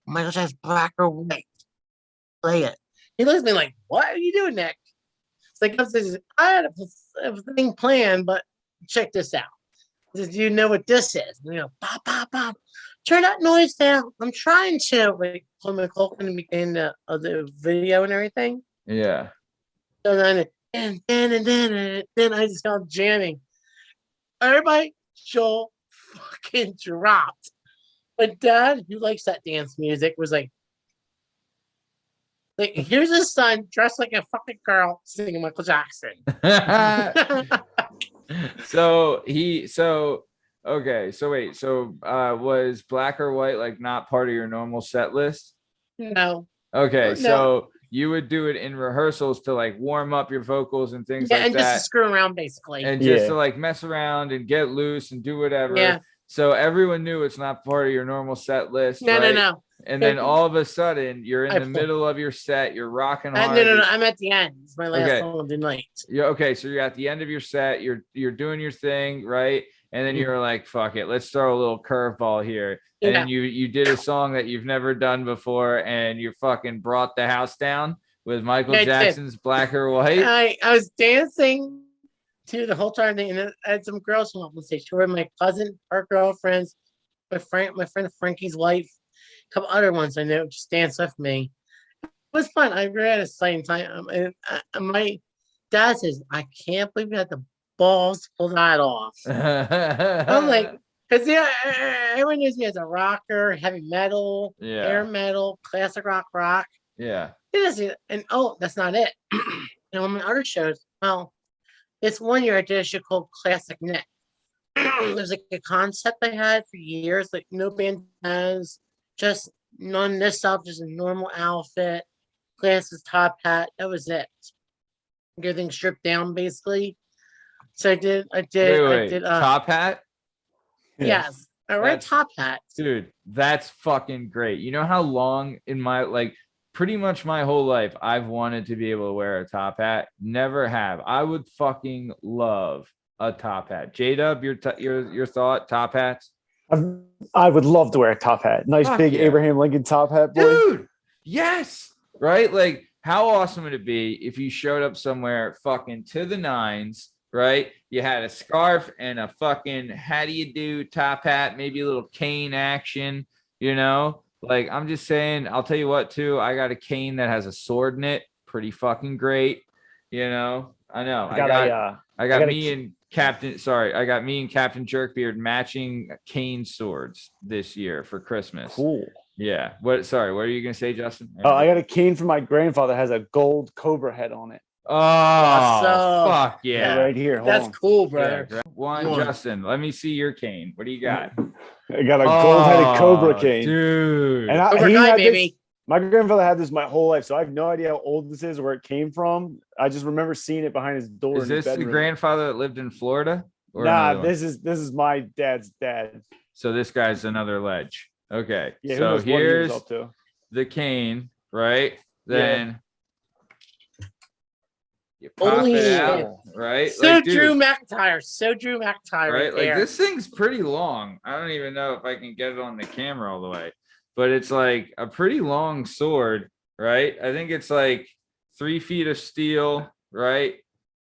Michael Jackson's Black or White. Play it. He looks at me like, what are you doing, Nick? It's like, I had a thing planned, but check this out. Do you know what this is? And you know, pop, pop, pop. Turn that noise down. I'm trying to. Like, pull my cloak in the beginning of the video and everything. Yeah. So then I just started jamming. Everybody, Joel fucking dropped. But Dad, who likes that dance music, was like, here's his son dressed like a fucking girl singing Michael Jackson. Was Black or White like not part of your normal set list? No. Okay, No. so you would do it in rehearsals to like warm up your vocals and things like and that. just to screw around basically. And just to like mess around and get loose and do whatever. Yeah. So everyone knew it's not part of your normal set list. No. And then all of a sudden you're in the middle of your set, you're rocking hard. No, I'm at the end. It's my last song of the night. Yeah, okay, so you're at the end of your set, you're doing your thing, right? And then you're like, fuck it, let's throw a little curveball here. And then you did a song that you've never done before, and you fucking brought the house down with Michael Jackson's Black or White. I was dancing to the whole time thing, and I had some girls come up on stage. Two were my cousin, her girlfriends, my friend Frankie's wife, a couple other ones I know just dance with me. It was fun. I really had a exciting time. My dad says, I can't believe you had the balls to pull that off. I'm like, because everyone knows me as a rocker, heavy metal, hair metal, classic rock. Yeah. And that's not it. And on my other shows, this one year I did a show called Classic Nick. There's like a concept I had for years, like no band has, just none of this stuff, just a normal outfit, glasses, top hat. That was it. Everything stripped down basically. So I did top hat? Yes. I wear a top hat. Dude, that's fucking great. You know how long in my pretty much my whole life I've wanted to be able to wear a top hat? Never have. I would fucking love a top hat. J-Dub, your thought, top hats? I would love to wear a top hat. Nice big Abraham Lincoln top hat, boy. Dude, yes. Right? Like, how awesome would it be if you showed up somewhere fucking to the nines, right? You had a scarf and a fucking how do you do top hat, maybe a little cane action, you know? Like, I'm just saying, I'll tell you what, too. I got a cane that has a sword in it. Pretty fucking great. You know? I know. I got me and Captain Jerkbeard matching cane swords this year for Christmas. Cool. Yeah. What are you gonna say, Justin? I got a cane from my grandfather that has a gold cobra head on it. Oh, fuck yeah. Right here. That's cool, brother. Yeah, Justin, let me see your cane. What do you got? I got a gold-headed cobra cane. Dude. And my grandfather had this my whole life, so I have no idea how old this is or where it came from. I just remember seeing it behind his door. Is this the grandfather that lived in Florida? Nah, this is my dad's dad. So this guy's another ledge. Okay. Yeah, so here's the cane, right? Then you pop it out, right? So Drew McIntyre. Right? Like this thing's pretty long. I don't even know if I can get it on the camera all the way. But it's like a pretty long sword, right? I think it's like 3 feet of steel, right?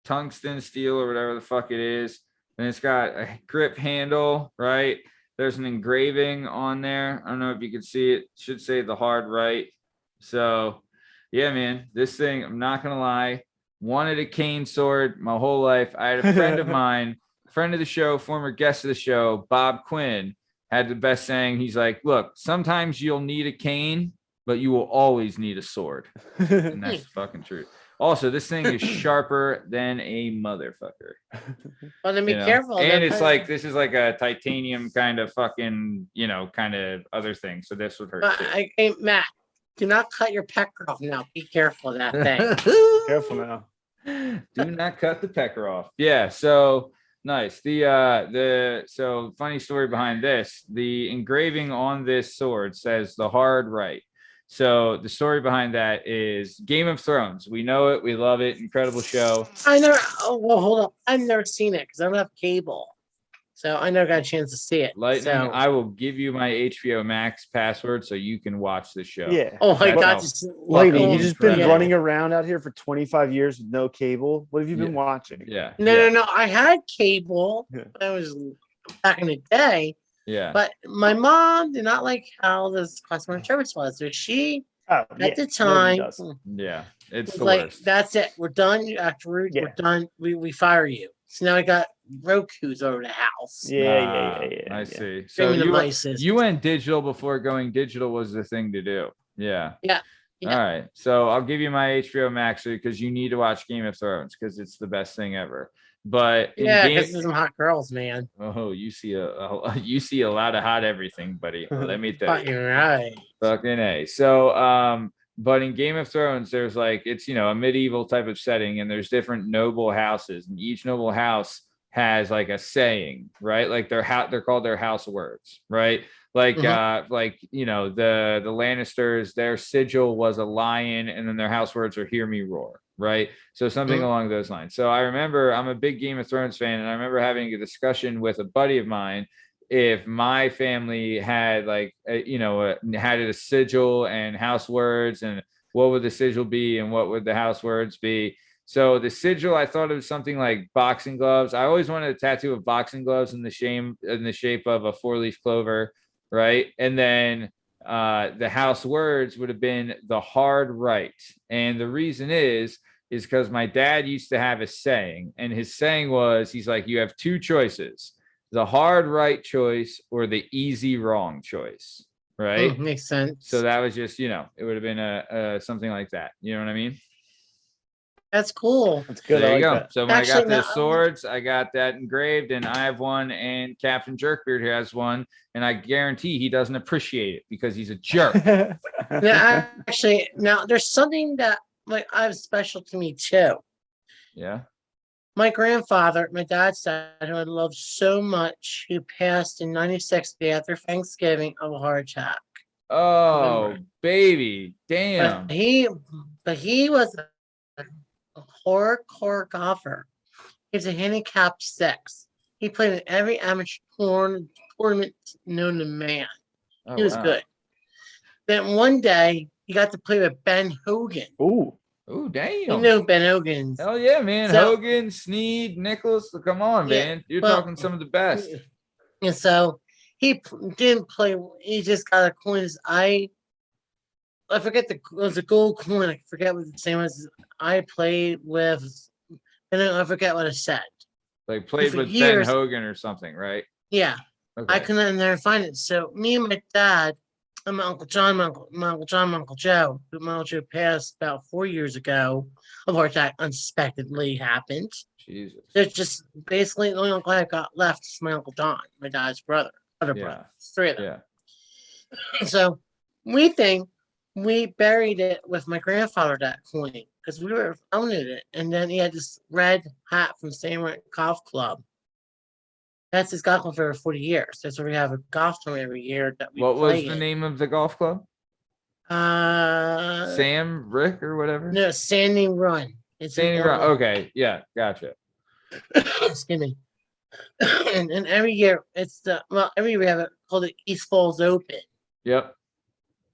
Tungsten steel or whatever the fuck it is. And it's got a grip handle, right? There's an engraving on there. I don't know if you can see it. Should say the hard right. So, yeah, man, this thing, I'm not going to lie, wanted a cane sword my whole life. I had a friend of mine, friend of the show, former guest of the show, Bob Quinn, had the best saying. He's like, look, sometimes you'll need a cane, but you will always need a sword. And that's the fucking truth. Also, this thing is sharper than a motherfucker. But then be You know? careful. And then it's put- like this is like a titanium kind of fucking, kind of other thing. So this would hurt But too. hey, Matt, do not cut your pecker off now. Be careful of that thing. Careful now. Do not cut the pecker off. Yeah, so nice. So funny story behind this. The engraving on this sword says the hard right. So the story behind that is Game of Thrones. We know it, we love it, incredible show. I never. Oh well, hold up. I've never seen it because I don't have cable, so I never got a chance to see it. Lightning, So, I will give you my HBO Max password so you can watch the show. Yeah. oh my That's god, how just Lightning, fucking you just been incredible. running around out here for 25 years with no cable. What have you been Yeah. watching? Yeah. no. I had cable. Yeah. I was back in the day, Yeah. but my mom did not like how this customer service was. So she, Oh, at the time, Yeah. It's was the like, worst. "That's it. We're done. After Yeah. we're done, we fire you." So now I got Roku's over the house. Yeah. I yeah. see. So Streaming you devices. you went digital before going digital was the thing to do. Yeah. Yeah. All right. So I'll give you my HBO Max because you need to watch Game of Thrones because it's the best thing ever. But in Yeah, game, because there's some hot girls, man. oh, you see you see a lot of hot everything, buddy. Let me tell you. Fucking right. Fucking A. So, but in Game of Thrones, there's like, it's, a medieval type of setting and there's different noble houses and each noble house has like a saying, right? Like they're called their house words, right? Like, the Lannisters, their sigil was a lion and then their house words are hear me roar, right? So something along those lines. So I remember I'm a big Game of Thrones fan and I remember having a discussion with a buddy of mine if my family had like had a sigil and house words and what would the sigil be and what would the house words be. So the sigil, I thought it was something like boxing gloves. I always wanted a tattoo of boxing gloves in the shape of a 4-leaf clover, right? And then the house words would have been the hard right. And the reason is because my dad used to have a saying, and his saying was, he's like, you have two choices, the hard right choice or the easy wrong choice, right? Makes sense. So that was just, it would have been a something like that. You know what I mean? That's cool. That's good. There I you like go. that. So when Actually, I got the no, swords, I got that engraved, and I have one, and Captain Jerkbeard has one, and I guarantee he doesn't appreciate it because he's a jerk. Now, actually, now there's something that like I have special to me too. Yeah. My grandfather, my dad's dad, who I loved so much, who passed in '96 day after Thanksgiving of a heart attack. Oh, Remember. baby, damn. But he was a hardcore golfer. He was a handicap 6. He played in every amateur tournament known to man. Oh, He was wow. good. Then one day he got to play with Ben Hogan. Ooh. Oh, damn. You know Ben Hogan. Hell yeah, man. So- Hogan, Sneed, Nicholas. Come on, Yeah, man. You're well- talking some of the best. And so didn't play. He just got a coin. I forget it was a gold coin. I forget what the same as I played with. And then I forget what it said. Like played for with years- Ben Hogan or something, right? Yeah, Okay. I couldn't never find it. So me and my dad, and my Uncle John, my Uncle Joe, who my Uncle Joe passed about 4 years ago of heart attack, unexpectedly happened. Jesus. There's just basically the only uncle I got left is my Uncle Don, my dad's brother, other Yeah. brother. It's 3 of them. Yeah. So we buried it with my grandfather, that coin, because we were owning it. And then he had this red hat from Samurai Golf Club. That's his golf club for over 40 years. That's where we have a golf tournament every year that we What was play the in. name of the golf club? Sam, Rick, or whatever? No, Standing Run. It's in Sandy Run. Illinois. Okay. Yeah. Gotcha. Excuse me. and every year every year we have it called the East Falls Open. Yep.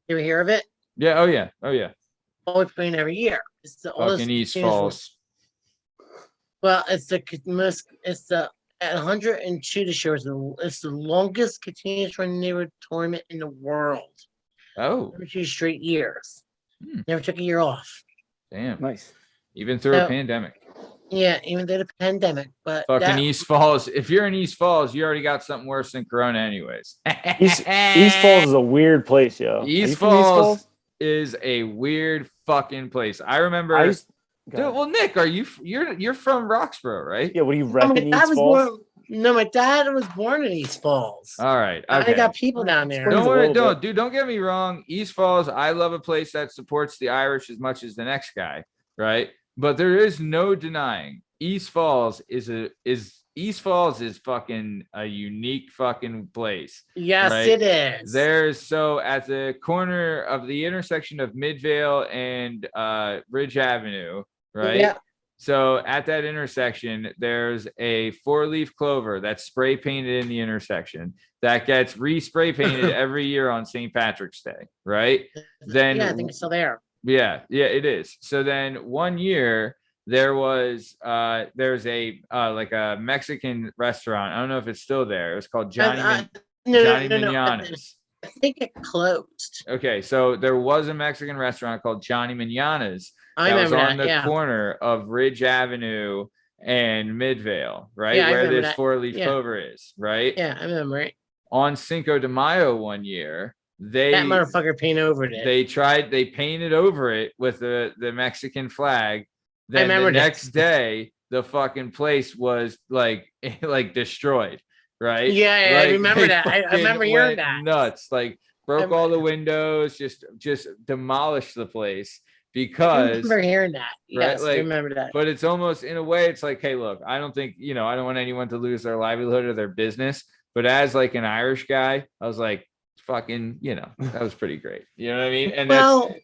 You ever hear of it? Yeah. Oh, yeah. Oh, yeah. Always playing every year. It's the oldest Fucking East continuous- Falls. Well, it's the at 102 this year. It's the longest continuous run neighborhood tournament in the world. Oh, Over 2 straight years. Hmm. Never took a year off. damn. Nice. Even through a So- pandemic. Yeah, even through the pandemic. But Fucking that- East Falls. If you're in East Falls, you already got something worse than Corona, anyways. East Falls is a weird place, yo. Are you East from Falls is a weird fucking place. I remember. I used Dude, well, Nick, you're from Roxboro, right? Yeah, what are you No, my wrecking dad East was Falls? born. No, my dad was born in East Falls. All right. I Okay. got people down there. Springs Don't a worry, little bit. don't get me wrong. East Falls, I love a place that supports the Irish as much as the next guy, right? But there is no denying East Falls is fucking a unique fucking place. Yes, right? it is. There's so at the corner of the intersection of Midvale and Ridge Avenue, right? Yeah. So at that intersection, there's a 4-leaf clover that's spray painted in the intersection that gets re-spray painted every year on St. Patrick's Day, right? Then yeah, I think it's still there. Yeah, it is. So then one year there's a like a Mexican restaurant. I don't know if it's still there. It was called Johnny Manana's. I think it closed. Okay, so there was a Mexican restaurant called Johnny Manana's I that was remember on the yeah. corner of Ridge Avenue and Midvale, right? Yeah, where this that. 4-leaf Yeah. clover is, right? Yeah, I remember it. On Cinco de Mayo one year, that motherfucker painted over it. They painted over it with the Mexican flag. Then the next day, the fucking place was like destroyed, right? Yeah, like, I remember that. I remember hearing that. Nuts, like broke all the windows, just demolished the place because I remember hearing that. Yes, right? Like, I remember that. But it's almost in a way, it's like, hey, look, I don't think I don't want anyone to lose their livelihood or their business. But as like an Irish guy, I was like, fucking, that was pretty great. You know what I mean? And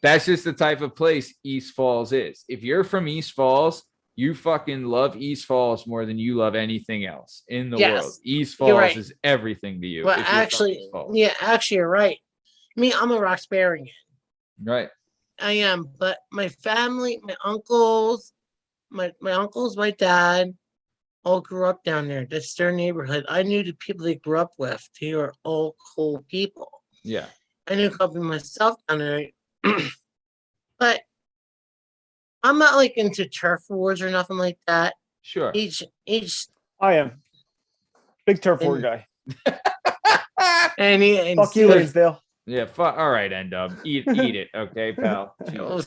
that's just the type of place East Falls is. If you're from East Falls, you fucking love East Falls more than you love anything else in the world. East Falls is everything to you. Well, actually, you're right. I mean, I'm a Roxbarian. Right. I am, but my family, my uncles, my dad, all grew up down there. That's their neighborhood. I knew the people they grew up with. They were all cool people. Yeah. I knew a couple myself down there. But I'm not like into turf wars or nothing like that. Sure. Each I am. Big turf war guy. and fuck you, Lansdale. Yeah, all right, N-Dub. Eat it, okay, pal. Hold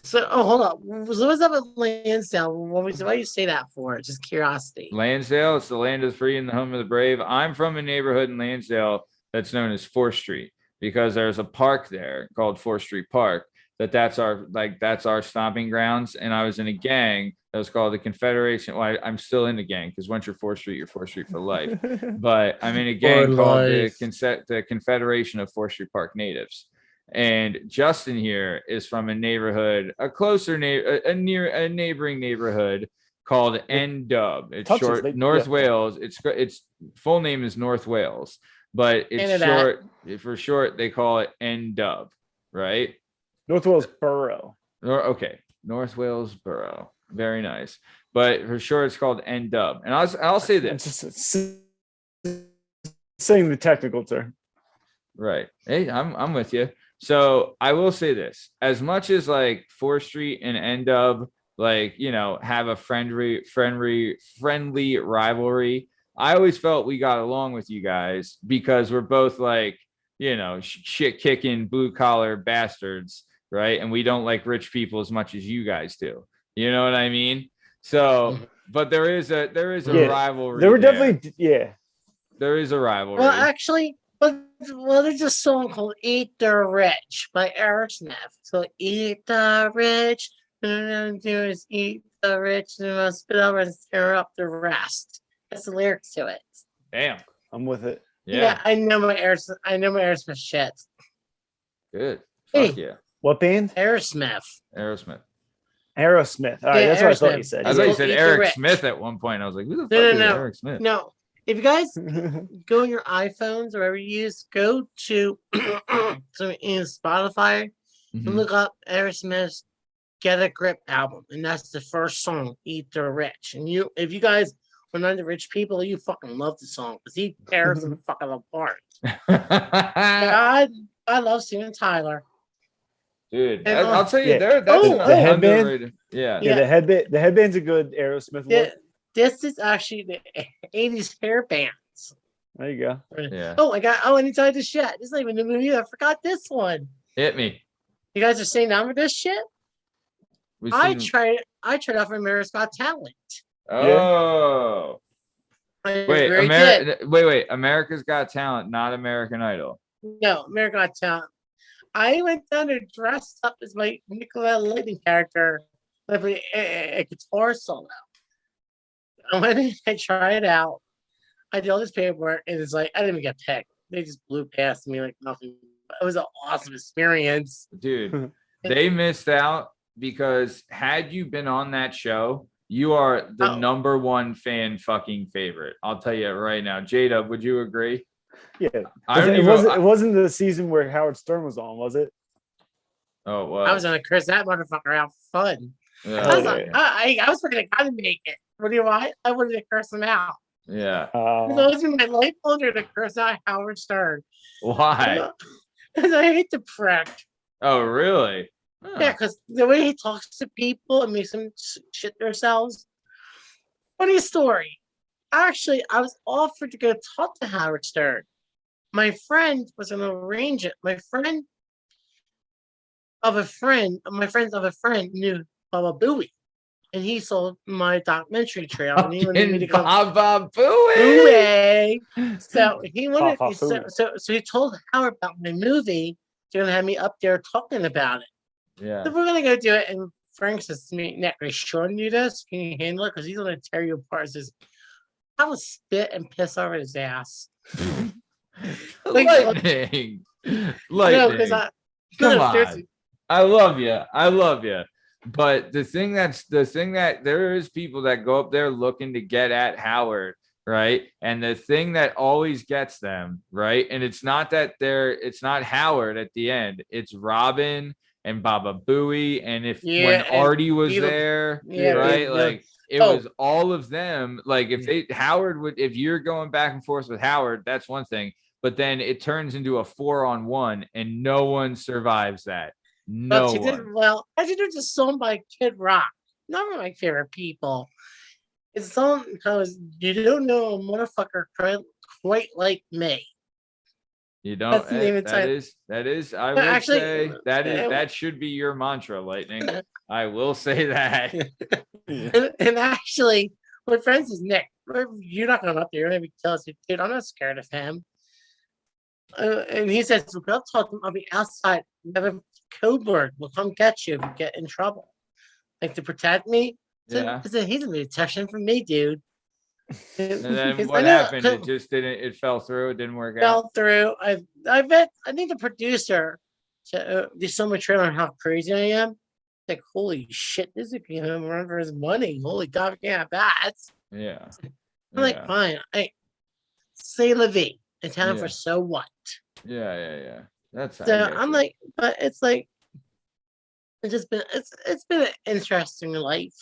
up. So what's up with Lansdale? Why do you say that for? Just curiosity. Lansdale, it's the land of the free and the home of the brave. I'm from a neighborhood in Lansdale that's known as 4th Street because there's a park there called 4th Street Park. That's our stomping grounds. And I was in a gang that was called the Confederation. Well, I'm still in the gang because once you're 4th Street, you're 4th Street for life. But I'm in a gang called the Confederation of 4th Street Park Natives. And Justin here is from a neighborhood, a neighboring neighborhood called N-Dub. It's short, North Wales. Its full name is North Wales, but it's short. For short, they call it N-Dub, right? North Wales Borough. Okay, North Wales Borough. Very nice. But for sure, it's called N-Dub. And I'll say this. Saying the technical term. Right. Hey, I'm with you. So I will say this. As much as like 4th Street and N-Dub, have a friendly rivalry, I always felt we got along with you guys because we're both shit kicking blue collar bastards. Right. And we don't like rich people as much as you guys do. You know what I mean? So, but there is a rivalry. There were definitely, there is a rivalry. Well, actually, there's a song called Eat the Rich by Aerosmith. So, eat the rich. Do is eat the rich and spit over and stir up the rest. That's the lyrics to it. Damn. I'm with it. Yeah, I know my Aerosmith shit. Good. Fuck yeah. What band? Aerosmith. All right, that's what I thought you said. I thought you said Eric Smith at one point. I was like, who the fuck is Eric Smith? No. If you guys go on your iPhones or whatever you use, go to in Spotify and look up Aerosmith's Get a Grip album. And that's the first song, Eat the Rich. And if you guys were not the rich people, you fucking love the song because he tears them fucking apart. I love Steven Tyler. Dude, I'll tell you, that's the headband. Yeah, the headband's a good Aerosmith look. This is actually the 80s hair bands. There you go. Yeah. Oh, I need to tell you this shit. This is not even the movie. I forgot this one. Hit me. You guys are saying down for this shit? We've I seen. tried out for America's Got Talent. Oh. I Wait, really did. wait. America's Got Talent, not American Idol. No, America Got Talent. I went down there dressed up as my Nicola Lightning character with a guitar solo. I went in, I tried it out. I did all this paperwork, and it's like I didn't even get picked. They just blew past me like nothing. It was an awesome experience. Dude, they missed out because had you been on that show, you are the number one fan fucking favorite. I'll tell you right now. Jada, would you agree? Yeah. It wasn't the season where Howard Stern was on, was it? Oh, it was. I was gonna curse that motherfucker out for fun. Yeah. I was like, I was fucking gotta make it. What do you want? I wanted to curse him out. Yeah. Those are my life holder to curse out Howard Stern. Why? Because I hate the prick. Oh, really? Huh. Yeah, because the way he talks to people and makes them shit themselves. Funny story. Actually, I was offered to go talk to Howard Stern. My friend was going to arrange it. My friend of a friend knew Baba Booey. And he sold my documentary trail. And he wanted me to go. Baba Booey. So he wanted so he told Howard about my movie. They're gonna have me up there talking about it. Yeah. So we're gonna go do it. And Frank says to me, Nick, are you showing you this? Can you handle it? Because he's gonna tear you apart. He says, I will spit and piss over his ass. Lightning. Lightning. Come on. I love you. But the thing that there is people that go up there looking to get at Howard, right? And the thing that always gets them, right? And it's not Howard at the end, it's Robin and Baba Booey. And when Artie was there, right? Like it was all of them. Like if you're going back and forth with Howard, that's one thing. But then it turns into a 4-on-1 and no one survives that. No one. Well, I did a song by Kid Rock. Not one of my favorite people. It's a song because you don't know a motherfucker quite like me. You don't. That is. I would say that should be your mantra, Lightning. I will say that. and actually, my friend says, Nick, you're not going up there. You're going to be telling us, dude, I'm not scared of him. And he says, I'll talk to him. I'll be outside. Have a code word. We'll come get you if you get in trouble. Like to protect me. I said, he's going to be protection for me, dude. And then what happened? It just didn't. It fell through. It didn't work out. Fell through. I bet. I need the producer to do so much on how crazy I am. Like, holy shit, this is going to run for his money. Holy God, we can't have that. Yeah. I'm like, fine. Say la vie. Italian for so what? Yeah. That's so I'm like, but it's like it's been an interesting life.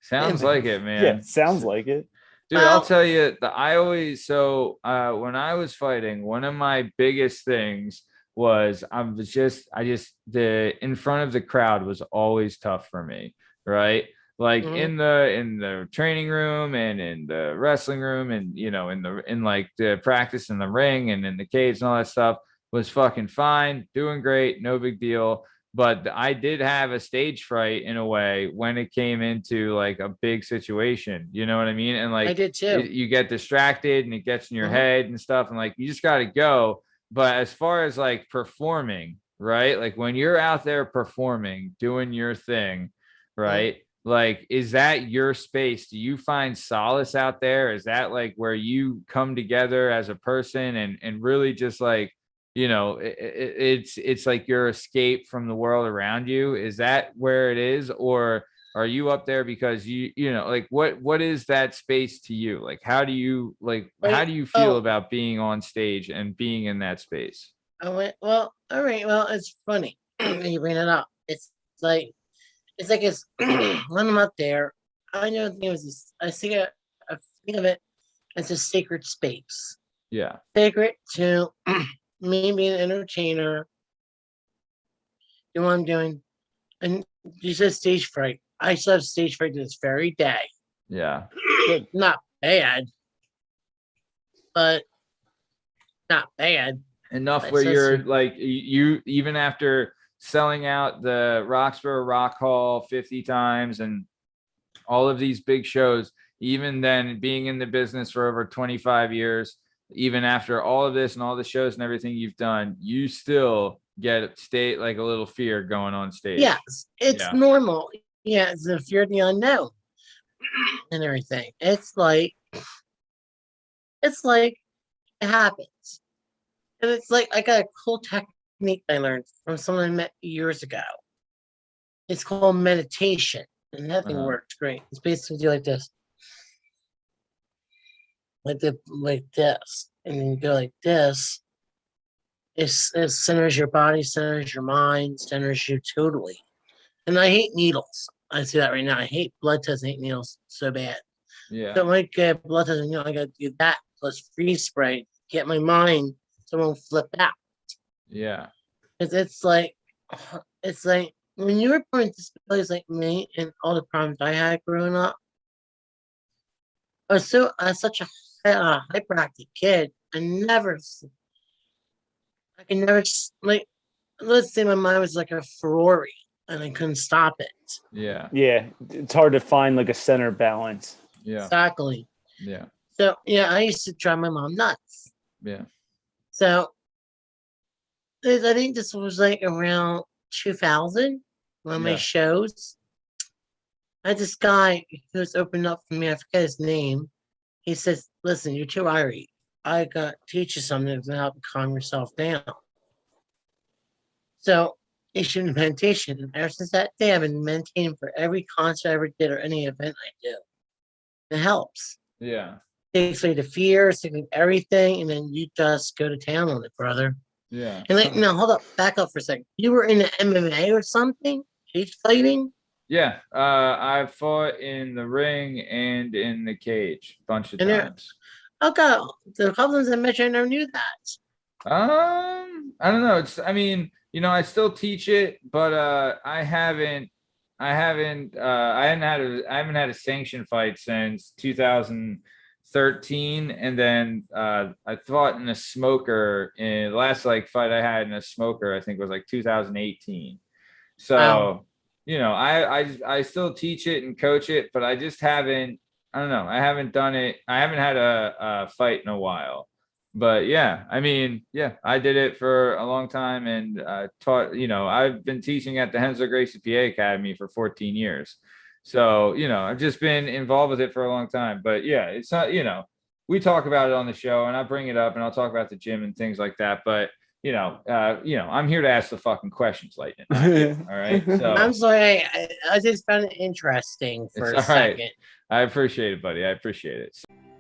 Sounds like it, man. Yeah, sounds like it. Dude, I'll tell you when I was fighting, one of my biggest things was the in front of the crowd was always tough for me, right? Like in the training room and in the wrestling room and in like the practice in the ring and in the cage and all that stuff was fucking fine, doing great, no big deal. But I did have a stage fright in a way when it came into like a big situation, you know what I mean? And like I did too. You get distracted and it gets in your head and stuff, and like you just got to go. But as far as like performing, right? Like when you're out there performing, doing your thing, right? Like, is that your space? Do you find solace out there? Is that like where you come together as a person and really just like, it's like your escape from the world around you? Is that where it is? Or are you up there because like what is that space to you? Like, how do you feel about being on stage and being in that space? I went, well, all right. Well, it's funny you bring it up. It's like when I'm up there, I know the name is this. I think of it as a sacred space. Yeah. Sacred to me being an entertainer, doing what I'm doing. And you said stage fright. I still have stage fright to this very day. Yeah. Not bad, but not bad. Enough where you're like, you even after selling out the Roxboro Rock Hall 50 times and all of these big shows, even then being in the business for over 25 years, even after all of this and all the shows and everything you've done, you still get state like a little fear going on stage. Yes, it's Yeah. normal. Yeah, it's the fear of the unknown and everything. It's like it happens. And it's like I got a cool technique I learned from someone I met years ago. It's called meditation. And that thing works great. It's basically like this. Like this. And then you go like this. It centers your body, centers your mind, centers you totally. And I hate needles. I see that right now. I hate blood tests, I hate needles so bad. Yeah. So when I get blood tests, I got to do that plus freeze spray, get my mind so it won't flip out. Yeah. It's like when you were born with disabilities like me and all the problems I had growing up, I was such a hyperactive kid. I can never, like, let's say my mind was like a Ferrari and I couldn't stop it. Yeah. Yeah, it's hard to find like a center balance. Yeah. Exactly. Yeah. So yeah, I used to drive my mom nuts. Yeah. So I think this was like around 2000, one of my shows. I had this guy who's opened up for me. I forget his name. He says, "Listen, you're too irate. I got to teach you something that's going to help you calm yourself down." So he showed me meditation. And ever since that day, I've been meditating for every concert I ever did or any event I do. It helps. Yeah. Takes away the fear, takes away everything, and then you just go to town on it, brother. Yeah. And like, now hold up, back up for a second. You were in the MMA or something? Cage fighting? Yeah. I fought in the ring and in the cage a bunch of times. Oh god, the couple I met you, I never knew that. I don't know. I mean, I still teach it, but I haven't had a sanctioned fight since 2013, and then I fought in a smoker in the last fight I had in a smoker, I think was like 2018. So Wow. I still teach it and coach it, but I just haven't. I don't know. I haven't done it. I haven't had a fight in a while. But yeah, I mean, yeah, I did it for a long time and taught. I've been teaching at the Hensler Gracie PA Academy for 14 years. So I've just been involved with it for a long time. But yeah, it's not. We talk about it on the show, and I bring it up, and I'll talk about the gym and things like that. But I'm here to ask the fucking questions, Lightning. All right. So I'm sorry, I just found it interesting for a second. Right. I appreciate it, buddy. I appreciate it.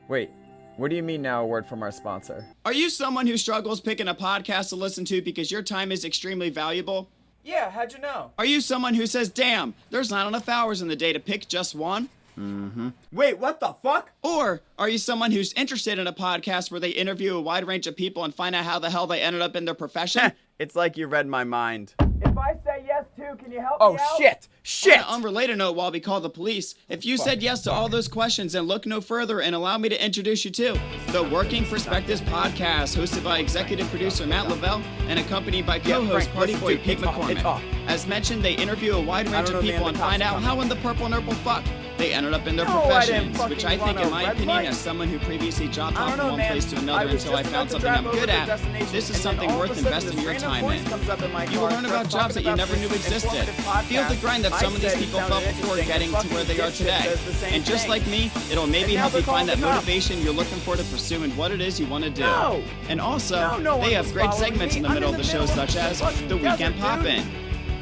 Wait, what do you mean now? A word from our sponsor. Are you someone who struggles picking a podcast to listen to because your time is extremely valuable? Yeah, how'd you know? Are you someone who says, damn, there's not enough hours in the day to pick just one? Wait, what the fuck? Or are you someone who's interested in a podcast where they interview a wide range of people and find out how the hell they ended up in their profession? It's like you read my mind. If I say yes too, can you help me out? Oh, shit! Shit! On an unrelated note, while we call the police, if you said yes to all those questions, then look no further and allow me to introduce you to the Working Perspectives podcast, hosted by executive producer Matt Lavelle and accompanied by co-host Frank, Party listen, Boy dude, Pete it's off, it's off. McCormick. As mentioned, they interview a wide range don't of know, people man, and the find cops out are how in the purple nurple fuck they ended up in their No, I didn't professions, which I fucking think, in want my a red opinion, light. as someone who previously job I hopped don't from know, one man. place to I another was until I just found about to something I'm drive good over at, to destination, this is and then something all of worth a sudden investing this your random time voice in. comes up in my You will car, learn about starts jobs that talking you about never knew this existed. informative Feel the podcast. grind that some I of these said it people sounded felt before interesting, getting and to where they are fucking dipshit today. says the same And just thing. like me, it'll maybe And now help you they're find that calling enough. motivation you're looking for to pursue and what it is you want to do. No. And also, No one they have was great following segments me. in the I'm middle in of the the show, middle of such the as fucking The Weekend desert, dude. Poppin'.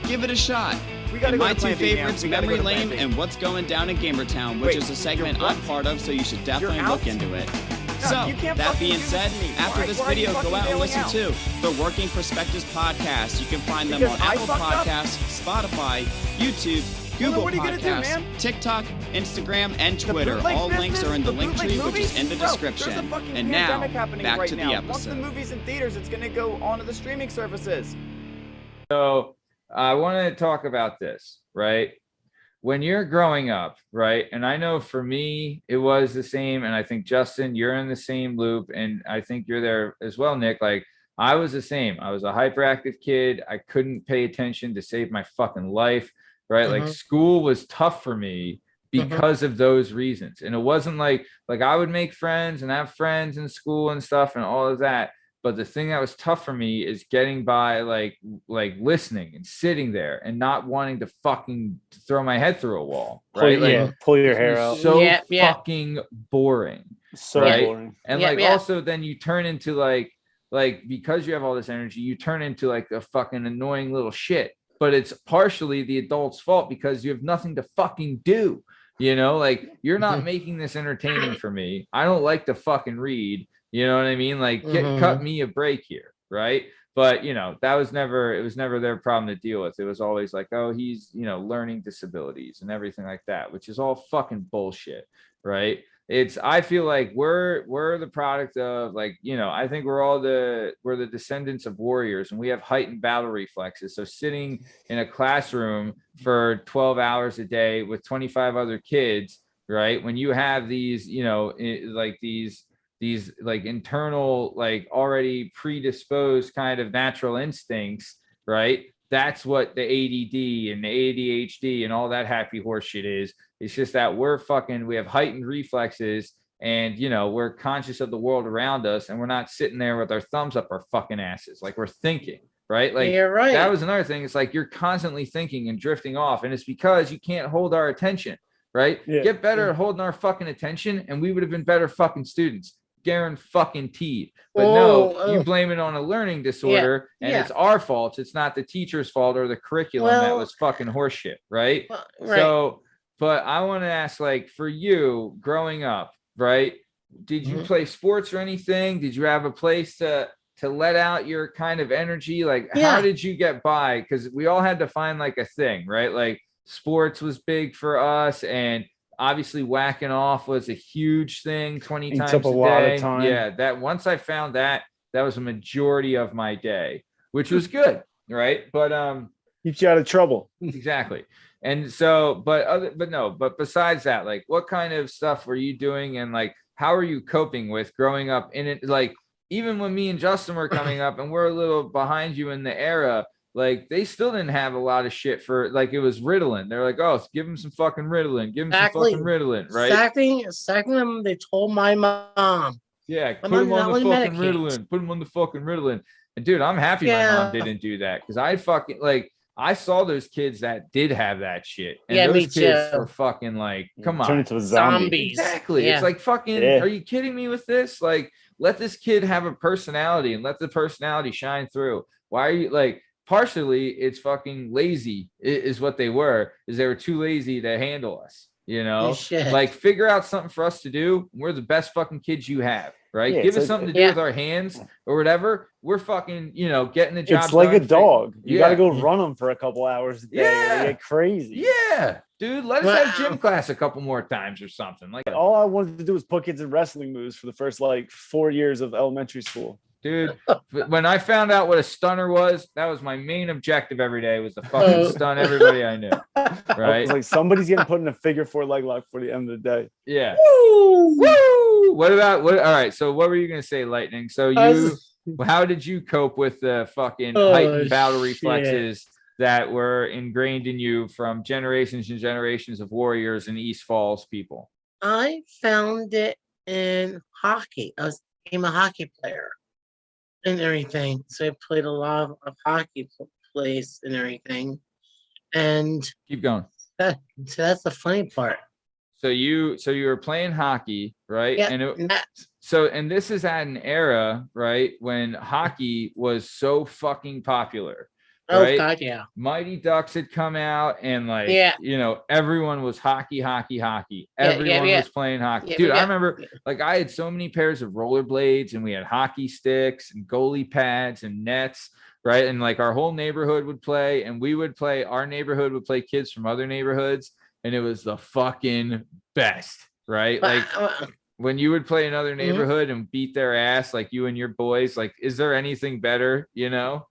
Give it a shot. We gotta And go my to two Plan B, man. favorites, We gotta Memory go to Plan Lane B. and What's Going Down in Gamertown, which Wait, is a segment you're I'm what? part of, so you should definitely You're look out? into it. No, So, you can't that fucking being do this said, to me. after Why- this why are you video, go fucking out and bailing listen out? to the Working Perspectives podcast. You can find them Because on I Apple fucked up? Podcasts, Spotify, YouTube, Google what are you gonna do, Podcasts, man? TikTok, Instagram, and The Twitter. bootleg All links business, are in the the link bootleg tree, which is movies? in the Bro, description. there's a fucking And now, pandemic happening back right to the now. Once the episode. movie's in theaters, it's gonna go onto the streaming services. So I want to talk about this, right? When you're growing up, right? And I know for me, it was the same. And I think, Justin, you're in the same loop. And I think you're there as well, Nick. Like, I was the same. I was a hyperactive kid. I couldn't pay attention to save my fucking life, right? Like school was tough for me because of those reasons. And it wasn't like I would make friends and have friends in school and stuff and all of that. But the thing that was tough for me is getting by like listening and sitting there and not wanting to fucking throw my head through a wall. Right. Pull your it hair was out. So fucking boring. So boring. And also then you turn into like because you have all this energy, you turn into like a fucking annoying little shit. But it's partially the adult's fault because you have nothing to fucking do. You know, like you're not making this entertaining for me. I don't like to fucking read. You know what I mean? Like cut me a break here. Right. But, you know, it was never their problem to deal with. It was always like, oh, he's, you know, learning disabilities and everything like that, which is all fucking bullshit. Right. I feel like we're the product of like, you know, I think we're the descendants of warriors and we have heightened battle reflexes. So sitting in a classroom for 12 hours a day with 25 other kids, right? When you have these, you know, like these like internal, like already predisposed kind of natural instincts, right? That's what the ADD and the ADHD and all that happy horse shit is. It's just that we have heightened reflexes and, you know, we're conscious of the world around us and we're not sitting there with our thumbs up our fucking asses. Like we're thinking, right? Like you're right. That was another thing. It's like you're constantly thinking and drifting off. And it's because you can't hold our attention, right? Yeah. Get better at holding our fucking attention and we would have been better fucking students. Guaranteed. But you blame it on a learning disorder and it's our fault. It's not the teacher's fault or the curriculum that was fucking horseshit, right? So, but I want to ask, like, for you growing up, right? Did you play sports or anything? Did you have a place to let out your kind of energy? Like, how did you get by? Because we all had to find like a thing, right? Like sports was big for us and obviously whacking off was a huge thing 20 times a day. Lot of time. Yeah, that once I found that was a majority of my day, which was good, right? But keeps you out of trouble. Exactly. And so but besides that, like what kind of stuff were you doing and like how are you coping with growing up in it? Like even when me and Justin were coming up and we're a little behind you in the era, like they still didn't have a lot of shit for like it was Ritalin. They're like, oh, give him some fucking Ritalin, give him some fucking Ritalin, right? Exactly. They told my mom. Yeah, put him on the fucking Ritalin. Put him on the fucking Ritalin. And dude, I'm happy my mom didn't do that because I saw those kids that did have that shit. And those kids were fucking like, come on. Turn into a zombie. Exactly. Yeah. It's like fucking, are you kidding me with this? Like, let this kid have a personality and let the personality shine through. Why are you like, partially it's fucking lazy is what they were too lazy to handle us, you know, like figure out something for us to do. We're the best fucking kids you have, right? Give us something to do with our hands or whatever. We're fucking, you know, getting the job. It's like a dog. You got to go run them for a couple hours a day. Yeah. Get crazy. Yeah, dude, let us have gym class a couple more times or something. Like all I wanted to do was put kids in wrestling moves for the first like 4 years of elementary school. Dude, when I found out what a stunner was, that was my main objective every day was to fucking stun everybody I knew. Right? It's like somebody's getting put in a figure 4 leg lock for the end of the day. Yeah. Woo! Woo! All right. So what were you gonna say, Lightning? So how did you cope with the fucking heightened battle reflexes that were ingrained in you from generations and generations of warriors and East Falls people? I found it in hockey. I became a hockey player. And everything. So I played a lot of hockey plays and everything. And keep going. So that's the funny part. So you were playing hockey, right? Yeah. And this is at an era, right, when hockey was so fucking popular. Right? Oh God, yeah. Mighty Ducks had come out and you know, everyone was hockey. Everyone was playing hockey. Dude, I remember like I had so many pairs of rollerblades and we had hockey sticks and goalie pads and nets, right? And like our whole neighborhood would play and our neighborhood would play kids from other neighborhoods and it was the fucking best, right? Like when you would play another neighborhood and beat their ass, like you and your boys, like, is there anything better, you know?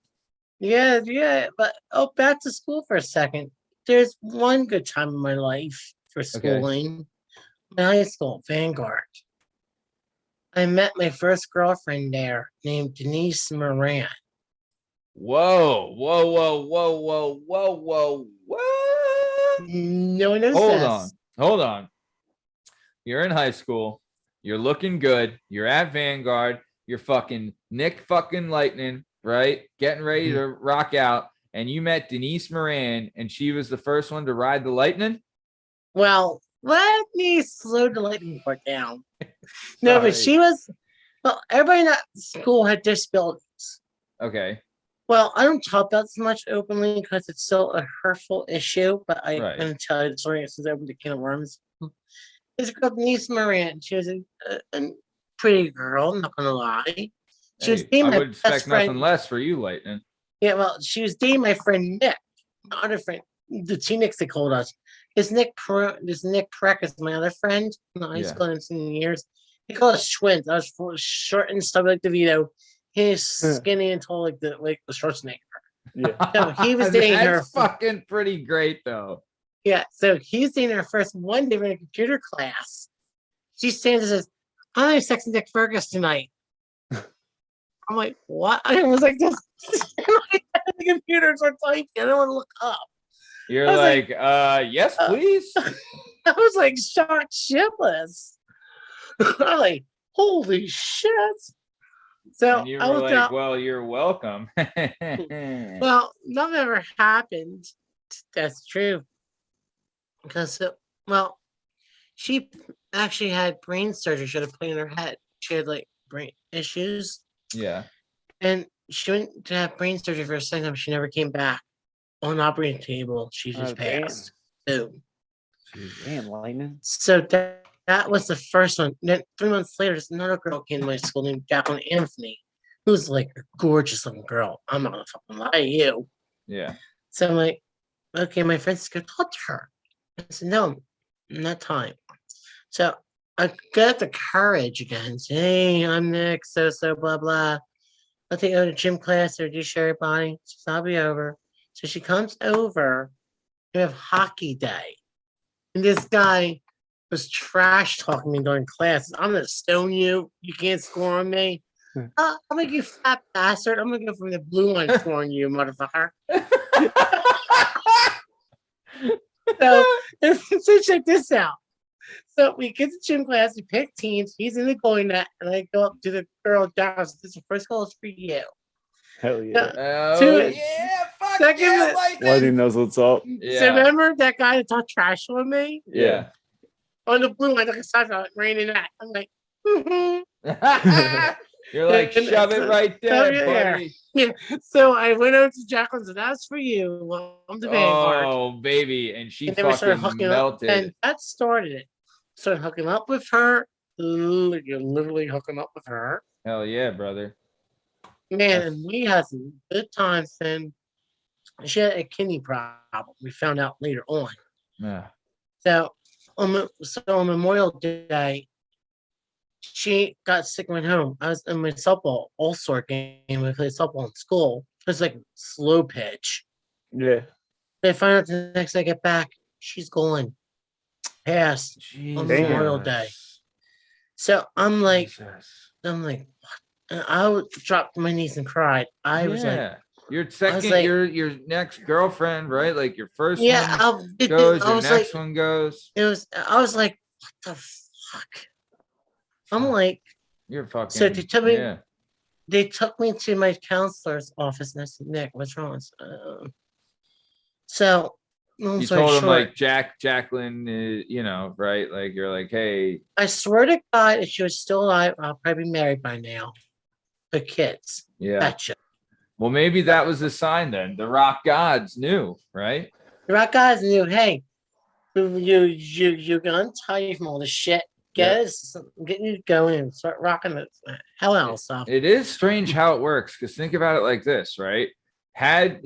Yeah, but back to school for a second. There's one good time in my life for schooling. My high school, Vanguard. I met my first girlfriend there named Denise Moran. Whoa, whoa, whoa, whoa, whoa, whoa, whoa, what? No one knows Hold this. on, hold on. You're in high school. You're looking good. You're at Vanguard. You're fucking Nick fucking Lightning, right? Getting ready to rock out. And you met Denise Moran, and she was the first one to ride the Lightning. Well, let me slow the lightning part down. No, but she was. Well, everybody in that school had disabilities. Okay. Well, I don't talk about this much openly because it's still a hurtful issue, but I'm Right. going to tell you the story since I opened the can of worms. There's a girl, Denise Moran. She was a pretty girl, I'm not going to lie. She was dating I my would best expect friend. nothing less for you, Lightning. Yeah, well, she was dating my friend Nick, my other friend, the two Nicks they called us. This Nick Preck is my other friend in high school and it's in years. They call us twins. I was short and stubby like DeVito. He's skinny and tall like the Schwarzenegger. Yeah. No, he was dating her. That's fucking pretty great, though. Yeah, so he's dating her first one day in a computer class. She stands and says, "I'm sexing Dick Fergus tonight." I'm like, what? I was like, this the computer starts typing. I don't want to look up. You're I was like, yes, please. I was like shocked shitless. I'm like, holy shit. So And you I were looked like, up. well, you're welcome. Well, nothing ever happened. That's true. Because, well, she actually had brain surgery. She had a plane in her head. She had like brain issues. Yeah. And she went to have brain surgery for a second time. She never came back. On the operating table, she just passed. Boom. Damn, Lightning. So that was the first one. Then 3 months later, there's another girl came to my school named Jacqueline Anthony, who's like a gorgeous looking girl. I'm not gonna fucking lie to you. Yeah. So I'm like, okay, my friends could talk to her. I said, no, not time. So I got the courage again. Say, hey, I'm Nick, so blah blah. I'll take you to gym class or do share body. She said, I'll be over. So she comes over. We have hockey day. And this guy was trash talking me during class. I'm gonna stone you. You can't score on me. I'm like, you fat bastard. I'm gonna go from the blue line scoring you, motherfucker. So check this out. So we get to gym class, we pick teams, he's in the goalie net, and I go up to the girl down. This is the first goal is for you. Hell yeah. Oh, yeah. Fuck Second, yeah, Lightning. Lightning knows what's up. Yeah. So remember that guy that talked trash on me? Yeah. On the blue line, like a side raining that. I'm like, You're like, shove it right there, yeah. buddy. Yeah. So I went over to Jacqueline and said, that's for you. Well, I'm the Vanguard. Oh, baby. And she And then we started fucking hooking up, melted. and that started it. Started hooking up with her. You're literally hooking up with her. Hell yeah, brother. Man, and we had some good times. And she had a kidney problem. We found out later on. Yeah. So on Memorial Day, she got sick and went home. I was in my softball all-star game. We played softball in school. It was like slow pitch. Yeah. They find out the next day I get back, she's gone. Passed on Memorial Day. So I'm like, what? And I would drop to my knees and cried. I was like, your second, like, your next girlfriend, right? Like your first yeah, one goes, your next like, one goes. I was like, what the fuck? I'm like, you're fucking. So they took me to my counselor's office and I said, Nick, what's wrong? So you told him like Jacqueline, you know, right? Like you're like, hey. I swear to God, if she was still alive, I'll probably be married by now. The kids. Yeah. Betcha. Well, maybe that was a sign then. The rock gods knew, right? The rock gods knew, hey, you're gonna untie you from all this shit. Get you going and start rocking the hell out of stuff. It is strange how it works because think about it like this, right? Had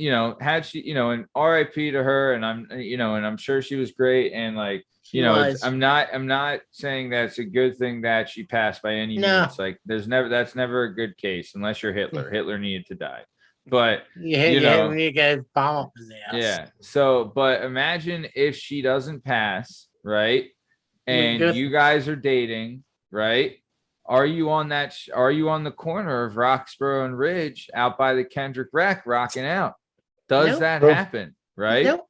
she, and RIP to her, and I'm sure she was great, and like, I'm not saying that's a good thing that she passed by any means. Like, that's never a good case unless you're Hitler. Hitler needed to die, but when you get a bomb up his ass. Yeah. So, but imagine if she doesn't pass, right? And you guys are dating, right? are you on are you on the corner of Roxboro and Ridge out by the Kendrick Rack rocking out? Does Nope. that Nope. happen? Right? Nope.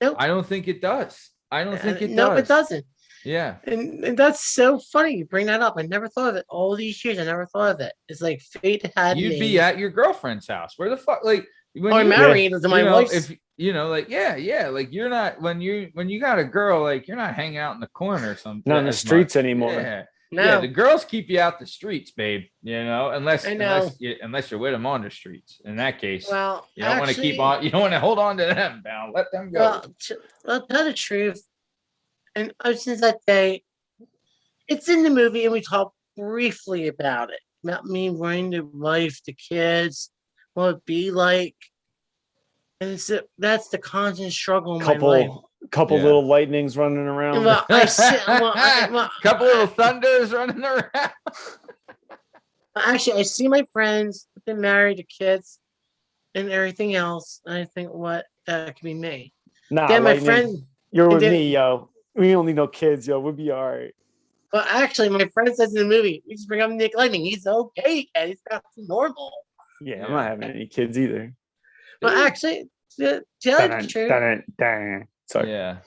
Nope. I don't think it does. I don't think it Nope, does. it doesn't. Yeah. And that's so funny. You bring that up. I never thought of it. All these years, I never thought of it. It's like fate had You'd me. be at your girlfriend's house. Where the fuck, like, when or you married to my you know, wife's. if you know, like, yeah, like you're not when you got a girl, like you're not hanging out in the corner or something. Not in the as streets much. anymore. Yeah. No. Yeah, the girls keep you out the streets, babe. You know, unless I know. unless you're with them on the streets. In that case, Well, you don't want to keep actually- on. You don't want to hold on to them, pal. Let them go. Well, I'll tell the truth. And since that day, it's in the movie, and we talked briefly about it. About me running the life, the kids, what it'd be like. And that's the constant struggle in my life. Couple Yeah. little lightnings running around. Well, Couple little thunders running around. actually, I see my friends, they're married, the kids, and everything else. And I think, what that could be me. Nah, Then my lightning. friend, You're with then- me, yo. We don't need no kids, yo. We'll be all right. well, actually, my friend says in the movie, we just bring up Nick Lightning. He's okay, and he's not normal. Yeah, I'm not having any kids either. But actually, to tell you the truth, Sorry. Yeah.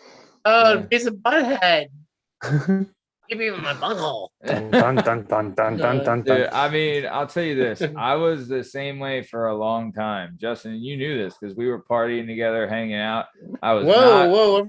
oh, he's a butthead. Give me my bunghole. Dun, dun, dun, dun, dun, dun, dun, Dude, dun. I mean, I'll tell you this. I was the same way for a long time. Justin, you knew this because we were partying together, hanging out. I was not, Whoa.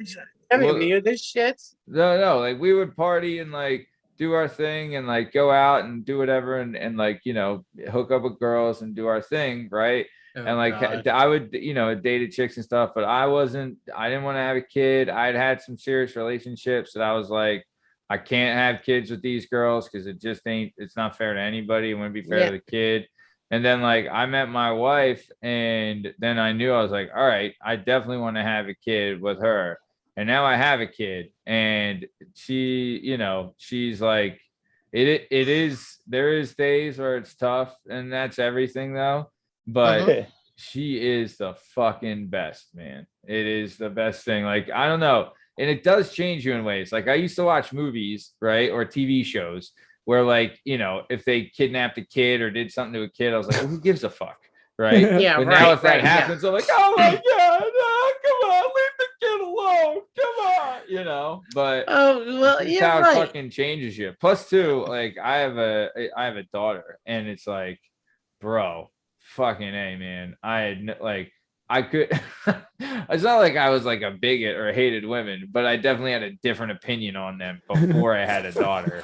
Having Well- me with this shit. no, like we would party and like do our thing and like go out and do whatever and like, you know, hook up with girls and do our thing, right? And like I would, you know, dated chicks and stuff, but I didn't want to have a kid. I'd had some serious relationships that I was like, I can't have kids with these girls because it's not fair to anybody. It wouldn't be fair to the kid. And then like I met my wife and then I knew I was like, all right, I definitely want to have a kid with her. And now I have a kid and she, you know, she's like, there is days where it's tough and that's everything though. But Yeah. she is the fucking best, man. It is the best thing. Like, I don't know. And it does change you in ways. Like I used to watch movies, right? Or TV shows where like, you know, if they kidnapped a kid or did something to a kid, I was like, well, who gives a fuck? Right. Yeah, But right. now if that right, happens, I'm like, oh my God, no, come on, leave the kid alone. Come on, you know, but Oh, well, it's yeah, how it right. fucking changes you. Plus two, like I have a daughter and it's like, bro, fucking A, man. I could it's not like I was like a bigot or hated women, but I definitely had a different opinion on them before I had a daughter.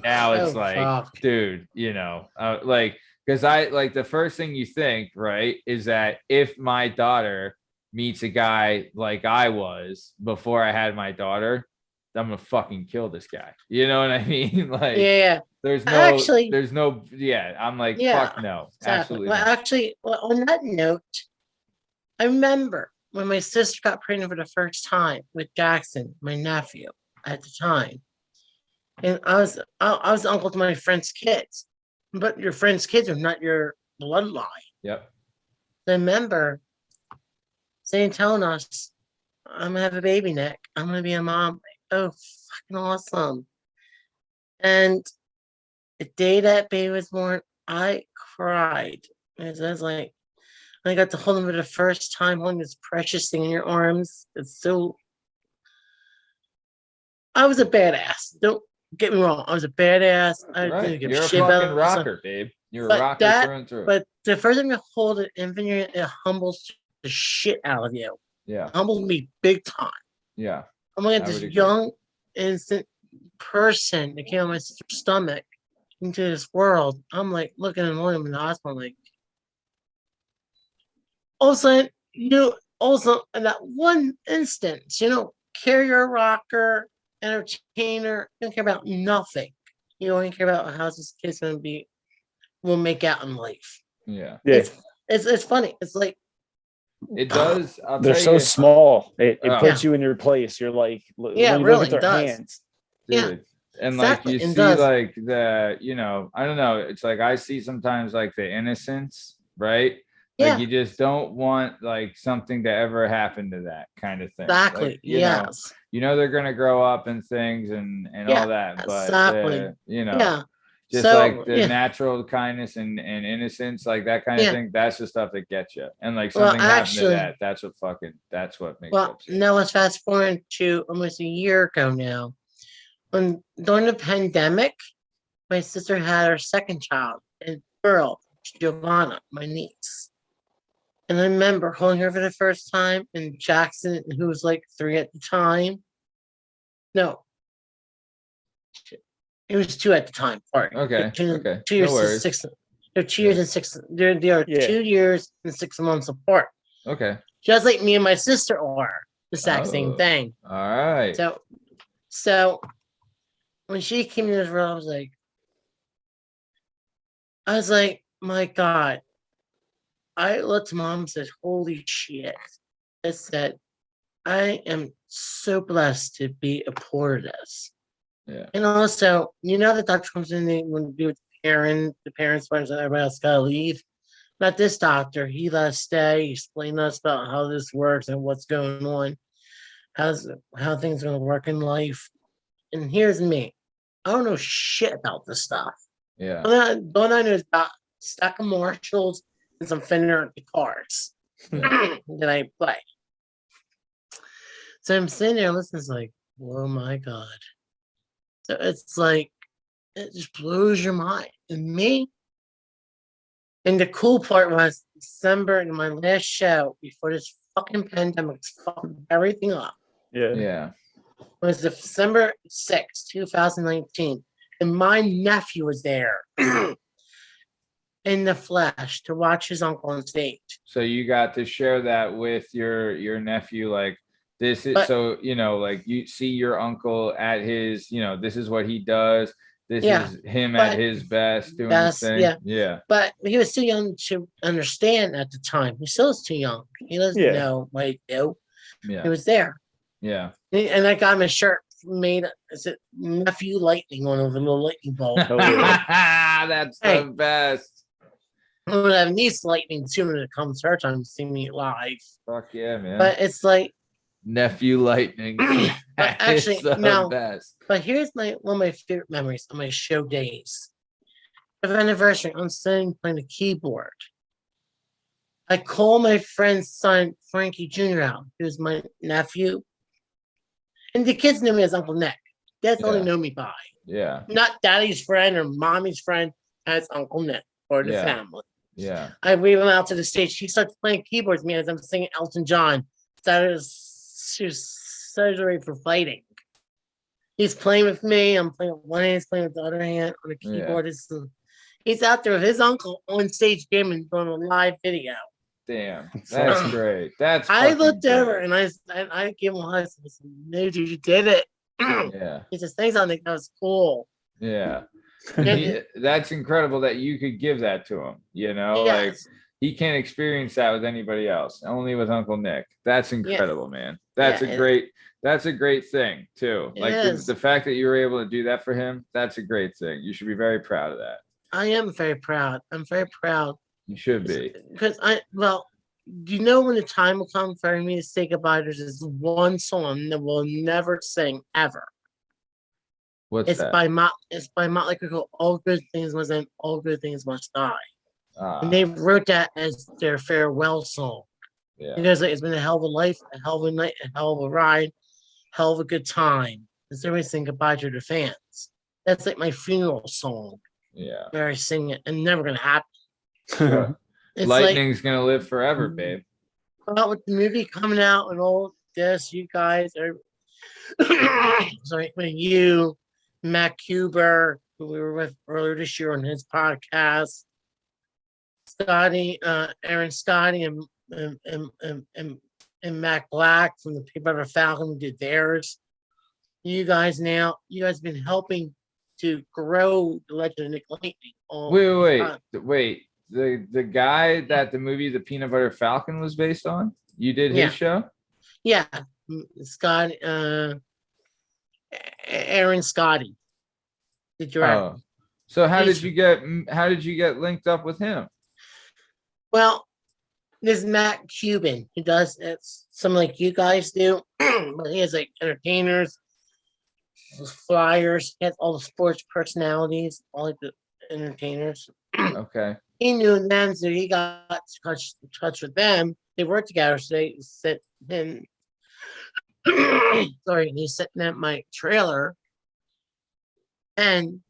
Now it's Oh, like, fuck. dude, you know, like because I like the first thing you think, right, is that if my daughter meets a guy like I was before I had my daughter, I'm gonna fucking kill this guy. You know what I mean? Like Yeah. there's no I'm like, Yeah, fuck no. Exactly. Absolutely Well, not. actually, on that note, I remember when my sister got pregnant for the first time with Jackson, my nephew, at the time, and I was the uncle to my friend's kids, but your friend's kids are not your bloodline. Yep. I remember telling us, "I'm gonna have a baby, Nick. I'm gonna be a mom." Oh, fucking awesome! And the day that baby was born, I cried. And I was like, I got to hold him for the first time, holding this precious thing in your arms. It's so. I was a badass. Don't get me wrong. I was a badass. I Right. didn't give You're a shit about fucking it. So- rocker, babe. You're a But rocker that- through and through. But the first time you hold an infant, it humbles the shit out of you. Yeah. It humbles me big time. Yeah. I'm like I this would agree. young, innocent person that came out of my sister's stomach into this world. I'm like looking at him in the hospital, like, all of a sudden, you also in that one instance, carrier, rocker, entertainer, you don't care about nothing. You only care about how this kid's gonna be, will make out in life. Yeah. Yeah. It's funny. It's like, It does. I'll They're tell so you, small. It Oh. puts you in your place. You're like, Yeah, when you really, look at it their does. hands. dude. Yeah. And Exactly, like you it see does. like I don't know. It's like I see sometimes like the innocence, right? yeah, Like you just don't want like something to ever happen to that kind of thing. exactly. Like, Yes. they're gonna grow up and things and Yeah, all that, but exactly. you know, Yeah. Just So, like the yeah. natural kindness and innocence, like that kind of Yeah. thing. That's the stuff that gets you. And like Well, something happened to actually- that. That's what makes Well, upset. now let's fast forward to almost a year ago now. When during the pandemic, my sister had her second child, a girl, Giovanna, my niece. And I remember holding her for the first time, and Jackson, who was like 3 at the time. No, it was 2 at the time. Sorry. Okay, Two, okay. 2 years No and worries. 6. They're 2 years and 6. They are Yeah. 2 years and 6 months apart. Okay. Just like me and my sister are the exact same Oh. thing. All right. So when she came to this world, I was like, my God. I looked to mom and said, holy shit. I said, I am so blessed to be a part of this. Yeah. And also, the doctor comes in, they want to be with the parents, and everybody else got to leave. Not this doctor. He let us stay. He explained to us about how this works and what's going on, how things are going to work in life. And here's me. I don't know shit about this stuff. Yeah. All I know is about a stack of Marshalls and some Fender guitars that I play. So I'm sitting there listening, it's like, oh my God. So it's like, it just blows your mind. And the cool part was December in my last show before this fucking pandemic fucking everything up. Yeah. Yeah. Was December 6th, 2019. And my nephew was there in the flesh to watch his uncle on stage. So you got to share that with your nephew, like this is like you see your uncle at his, this is what he does. This is him at his best doing this thing. Yeah. But he was too young to understand at the time. He still is too young. He doesn't know what he do. Yeah. He was there. Yeah. And I got him a shirt made, is it Nephew Lightning on a little lightning bolt. That's the best. I'm gonna have niece Lightning soon when it comes her time to see me live. Fuck yeah, man. But it's like Nephew Lightning. but actually It's the no. best. But here's one of my favorite memories of my show days. Of anniversary, I'm sitting playing the keyboard. I call my friend's son Frankie Jr. out, who's my nephew. And the kids knew me as Uncle Nick. That's all they know me by. Yeah. Not daddy's friend or mommy's friend, as Uncle Nick or the family. Yeah. I wave him out to the stage. He starts playing keyboards with me as I'm singing Elton John. Surgery for Fighting. He's playing with me. I'm playing with one hand, he's playing with the other hand on the keyboard. He's out there with his uncle on stage jamming, doing a live video. Damn, that's great. That's I looked great. over and I gave him a hug. I said, "No, dude, you did it." Yeah. He says, "Thanks, I think that was cool." Yeah. That's incredible that you could give that to him. Like Yes. he can't experience that with anybody else, only with Uncle Nick. That's incredible, man. That's Yeah, a great thing too. It Like is. the fact that you were able to do that for him, that's a great thing. You should be very proud of that. I am very proud. I'm very proud. You should be. Because when the time will come for me to say goodbye, there's this one song that we'll never sing ever. What's It's that? by Motley Crue called All Good Things Must End, All Good Things Must Die. And they wrote that as their farewell song. Yeah. Because it's been a hell of a life, a hell of a night, a hell of a ride, hell of a good time. It's everybody saying goodbye to their fans. That's like my funeral song. Yeah. Where I sing it, and never gonna happen. Sure. It's Lightning's gonna live forever, babe. Well, with the movie coming out and all this, you guys are sorry, when you, Matt Kuber, who we were with earlier this year on his podcast, Scotty, Aaron Scotty, and Matt Black from the Peanut Butter Falcon who did theirs. You guys have been helping to grow the legend of Nick Lightning. Wait. The guy that the movie The Peanut Butter Falcon was based on? You did his show? Yeah, Scott, Aaron Scotty. So how did you get linked up with him? Well, there's Matt Cuban who does something like you guys do, but he has like entertainers, flyers, he has all the sports personalities, all like the entertainers. Okay. He knew them, so he got in touch with them. They worked together, so they sent him. Sorry, he sent them my trailer, and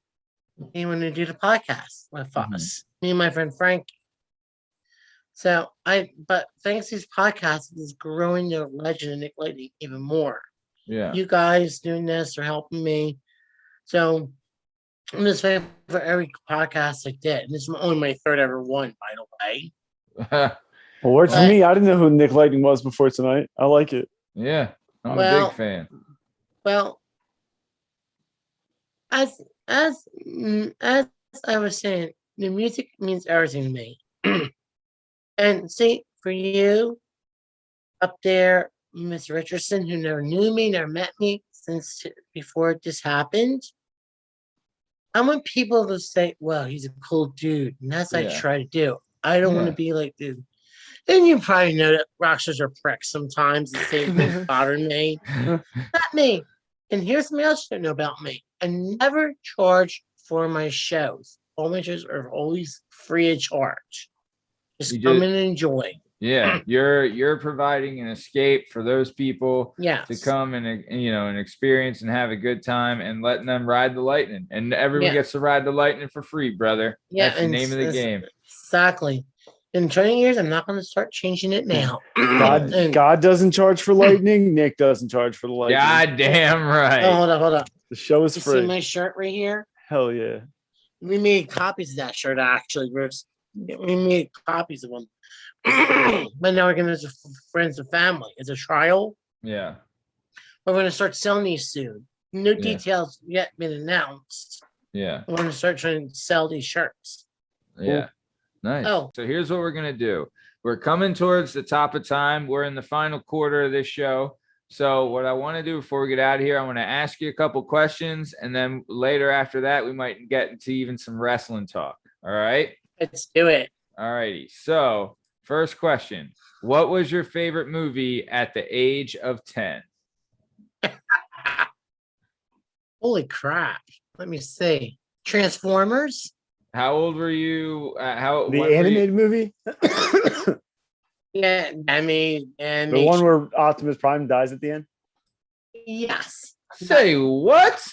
he wanted to do the podcast with us. Me and my friend Frank. So but thanks to these podcasts, is growing the legend of Nick Lightning even more. Yeah. You guys doing this are helping me. So I'm just waiting for every podcast I did. And this is only my third ever one, by the way. Well, works for me. I didn't know who Nick Lightning was before tonight. I like it. Yeah. I'm a big fan. Well, as I was saying, the music means everything to me. And see, for you up there, Miss Richardson, who never knew me, never met me since before this happened, I want people to say, well, he's a cool dude. And that's what I try to do. I don't want to be like, dude. And you probably know that rock stars are pricks sometimes. The same thing bothering me. Not me. And here's something else you don't know about me. I never charge for my shows. All my shows are always free of charge. Just come and enjoy. Yeah, you're providing an escape for those people to come and experience and have a good time, and letting them ride the lightning. And everyone gets to ride the lightning for free, brother. Yeah, that's the name of the game. Exactly. In 20 years, I'm not going to start changing it now. God doesn't charge for lightning. Nick doesn't charge for the lightning. God damn right. Oh, hold on. The show is free. See my shirt right here? Hell yeah. We made copies of that shirt, actually, Bruce. We made copies of them. But now we're going to do friends and family. It's a trial. Yeah. We're going to start selling these soon. No details yet been announced. Yeah. We're going to start trying to sell these shirts. Yeah. Cool. Nice. Oh. So here's what we're going to do. We're coming towards the top of time. We're in the final quarter of this show. So what I want to do before we get out of here, I want to ask you a couple questions. And then later after that, we might get into even some wrestling talk. All right. Let's do it. All righty. So first question. What was your favorite movie at the age of 10? Holy crap. Let me see. Transformers? How old were you? The animated movie? Yeah, the one where Optimus Prime dies at the end? Yes. Say what?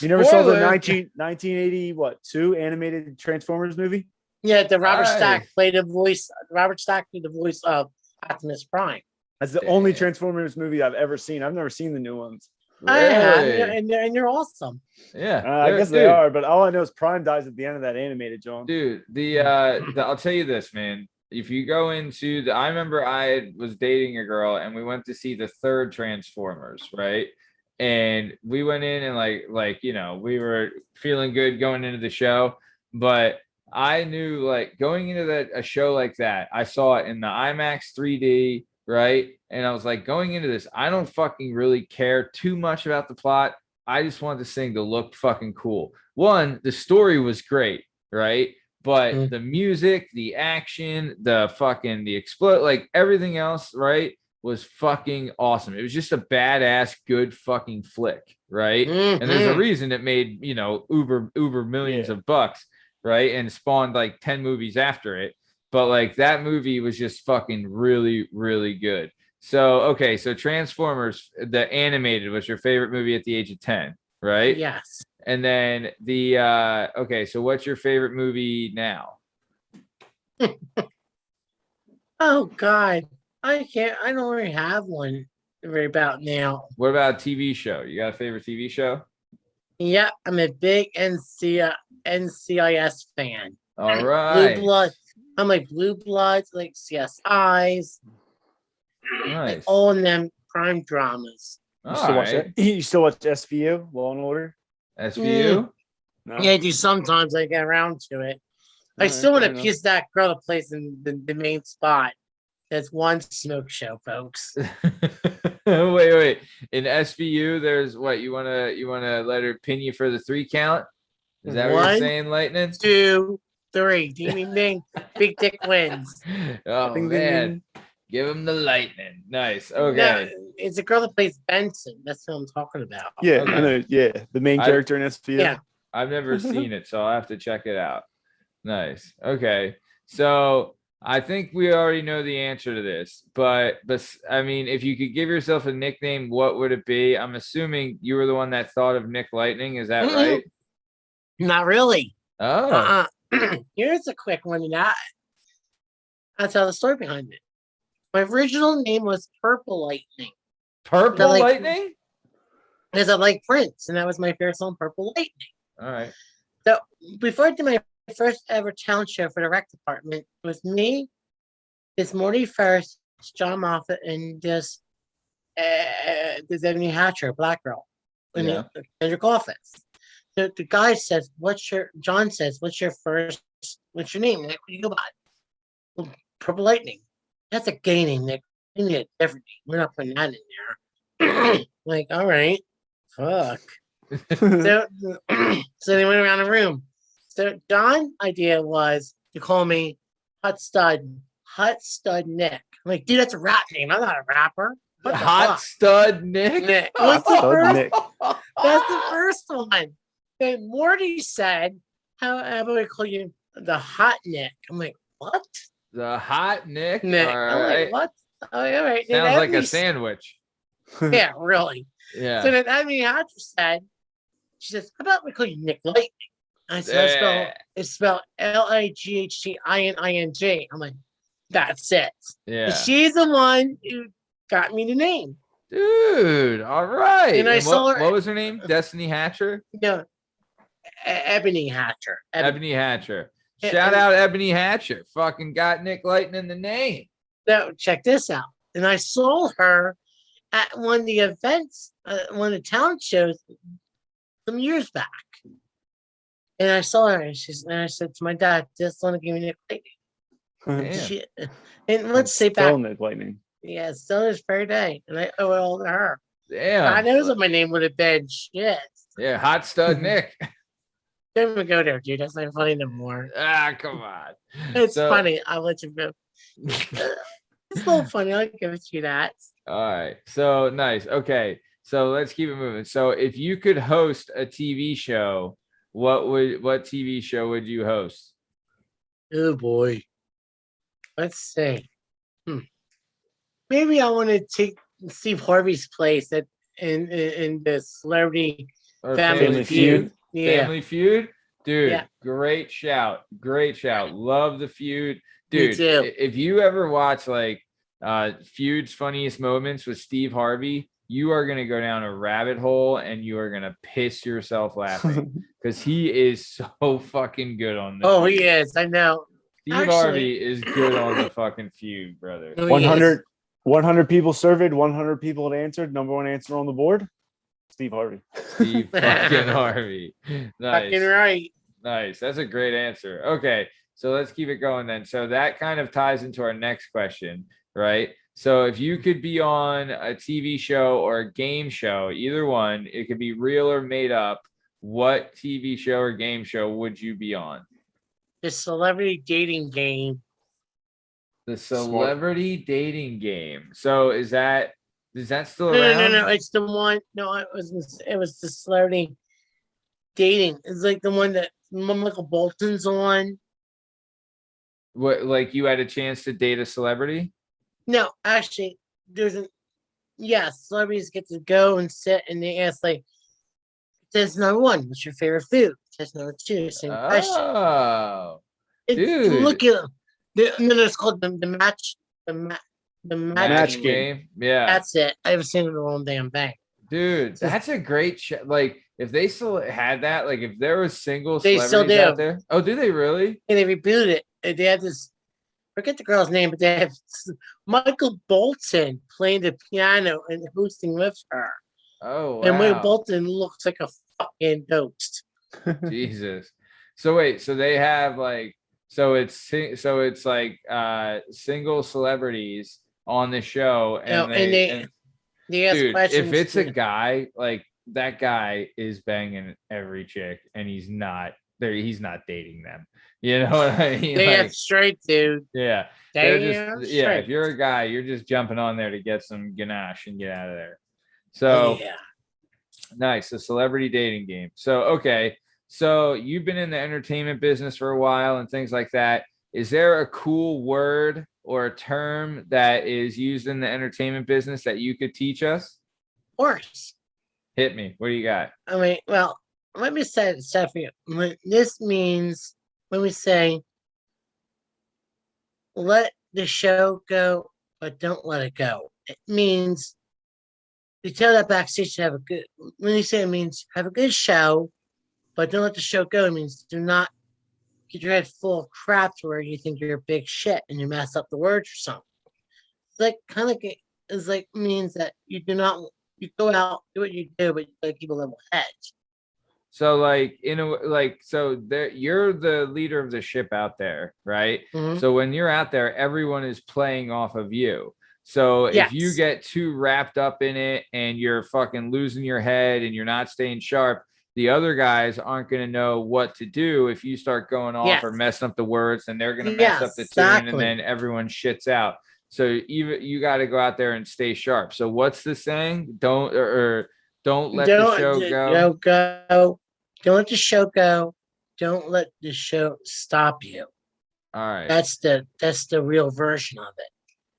You never saw the 1982 animated Transformers movie? Yeah, the Robert Stack played the voice. Robert Stack played the voice of Optimus Prime. That's the only Transformers movie I've ever seen. I've never seen the new ones. Really? I have, and they're awesome. Yeah, I guess they are, but all I know is Prime dies at the end of that animated, John. Dude, I'll tell you this, man. If you go into I remember I was dating a girl and we went to see the third Transformers, right? And we went in and like we were feeling good going into the show, but I knew going into a show like that, I saw it in the IMAX 3D, right? And I was like, going into this, I don't fucking really care too much about the plot. I just want this thing to look fucking cool. One, the story was great, right? But the music, the action, the explode, everything else, right, was fucking awesome. It was just a badass, good fucking flick, right? And there's a reason it made, uber millions of bucks, right? And spawned 10 movies after it. But that movie was just fucking really, really good. So, okay. So Transformers, the animated, was your favorite movie at the age of 10, right? Yes. And then okay. So what's your favorite movie now? Oh God. I don't really have one right about now. What about a TV show? You got a favorite TV show? Yeah, I'm a big NCIS fan. All right. Blue Blood. I'm like Blue Bloods, like CSIs. Nice. All in them crime dramas. You still watch SVU, Law and Order? SVU? No. Yeah, I do sometimes. I get around to it. I still want to kiss that girl that plays in the main spot. That's one smoke show, folks. Wait. In SVU, there's what you wanna let her pin you for the 3 count? Is that what you're saying, Lightning? 2, 3. Ding ding. Big dick wins. Oh Ding, man. ding. Give him the lightning. Nice. Okay. No, it's a girl that plays Benson. That's what I'm talking about. Yeah, Okay. I know. Yeah, the main character in SVU. Yeah. I've never seen it, so I'll have to check it out. Nice. Okay. So I think we already know the answer to this, but I mean, if you could give yourself a nickname, what would it be? I'm assuming you were the one that thought of Nick Lightning. Is that right? Not really. Oh, Here's a quick one. I'll tell the story behind it. My original name was Purple Lightning. Purple like- Lightning? Because I like Prince, and that was my favorite song, Purple Lightning. All right. So before I did my first ever talent show for the rec department, it was me, this Morty First, John Moffat, and this Ebony Hatcher, a black girl, in the Kendrick office. The guy says, John says, what's your name? Nick, what do you go by? Well, Purple Lightning. That's a gay name, Nick. We need a different name. We're not putting that in there. Like, all right, fuck. So they went around the room. So John's idea was to call me Hot Stud Nick. I'm like, dude, that's a rap name. I'm not a rapper. What the Hot fuck? Stud Nick? Nick. Hot What's the Stud first? Nick. That's the first one. Then Morty said, how about we call you the Hot Nick? I'm like, what? The Hot Nick? Nick. All I'm right. like, what? Oh, all right. Then Sounds like a Ebony- sandwich. Yeah, really. Yeah. So then Ebony Hatcher said, she says, how about we call you Nick Lightning? I said, it's spelled Lighthting. I'm like, that's it. Yeah. And she's the one who got me the name. Dude, all right. And I saw her- what was her name? Destiny Hatcher? No, Ebony Hatcher. Ebony Hatcher. Yeah, Shout and- out Ebony Hatcher. Fucking got Nick Lightning in the name. So check this out. And I saw her at one of the events, one of the talent shows some years back. And I saw her, and I said to my dad, just want to give me Nick Lightning. Damn. And let's say back, Still Nick Lightning. yeah, still this very day. And I owe it all to her. Damn. God knows what my name would have been. Shit. Yeah, Hot Stud Nick. Don't even go there, dude. That's not funny no more. Ah, come on. It's So- funny. I'll let you go. It's a little funny. I'll give it to you that. All right. So nice. Okay. So let's keep it moving. So if you could host a TV show, what TV show would you host? Oh boy. Let's see. Maybe I want to take Steve Harvey's place in the Celebrity Or Family Feud. Yeah. Family Feud? Dude, Yeah. great shout. Great shout. Love the feud. Dude, too. if you ever watch like Feud's Funniest Moments with Steve Harvey, you are gonna go down a rabbit hole and you are gonna piss yourself laughing because he is so fucking good on this. Oh, he is. I know. Steve actually- Harvey is good on the fucking feud, brother. Oh, he is. 100 people surveyed, 100 people had answered. Number one answer on the board, Steve Harvey. Steve fucking Harvey. Fucking Nice. right. Nice. That's a great answer. Okay. So let's keep it going then. So that kind of ties into our next question, right? So if you could be on a TV show or a game show, either one, it could be real or made up. What TV show or game show would you be on? The Celebrity Dating Game. The Celebrity Dating Game. So is that still No, around? no. It's the one. No, it was the Celebrity Dating. It's like the one that Michael Bolton's on. What, like you had a chance to date a celebrity? No, actually, celebrities get to go and sit and they ask like, says number one, what's your favorite food? Says number two, same question. Oh, It's, dude. look at it's called the match, the match Match game. game. Yeah. That's it. I haven't seen it in the wrong damn thing. Dude, that's a great show. Like, if they still had that, like, if there was single They still celebrities do. out there. Oh, do they really? And they rebooted it. And they had this, forget the girl's name, but they have Michael Bolton playing the piano and hosting with her. Oh, And Michael wow. Bolton looks like a fucking ghost. Jesus. So wait, so they have like, so it's like single celebrities on the show, and They ask dude, questions. if it's a guy, like that guy is banging every chick, and he's not there. He's not dating them. You know what I mean? Damn Like, straight, dude. yeah. They're Damn just, yeah. straight. If you're a guy, you're just jumping on there to get some ganache and get out of there. Oh, So yeah. nice. A celebrity dating game. So, okay. So you've been in the entertainment business for a while and things like that. Is there a cool word or a term that is used in the entertainment business that you could teach us? Of course. Hit me. What do you got? I mean, well, let me say it for you. This means when we say, let the show go, but don't let it go. It means you tell that backstage to have a good, when you say it means have a good show, but don't let the show go. It means do not get your head full of crap to where you think you're a big shit and you mess up the words or something. It's like kind of like it's like means that you do not you go out, do what you do, but you gotta keep a level head. So like so there you're the leader of the ship out there, right? Mhm. So when you're out there, everyone is playing off of you. So if you Yes. get too wrapped up in it and you're fucking losing your head and you're not staying sharp, the other guys aren't going to know what to do if you start going off or Yes. messing up the words, and they're going to Yes, mess up the tune, and exactly. then everyone shits out. So even you got to go out there and stay sharp. So what's the saying? Don't let the show go. Go. Don't let the show go. Don't let the show stop you. All right. That's the real version of it.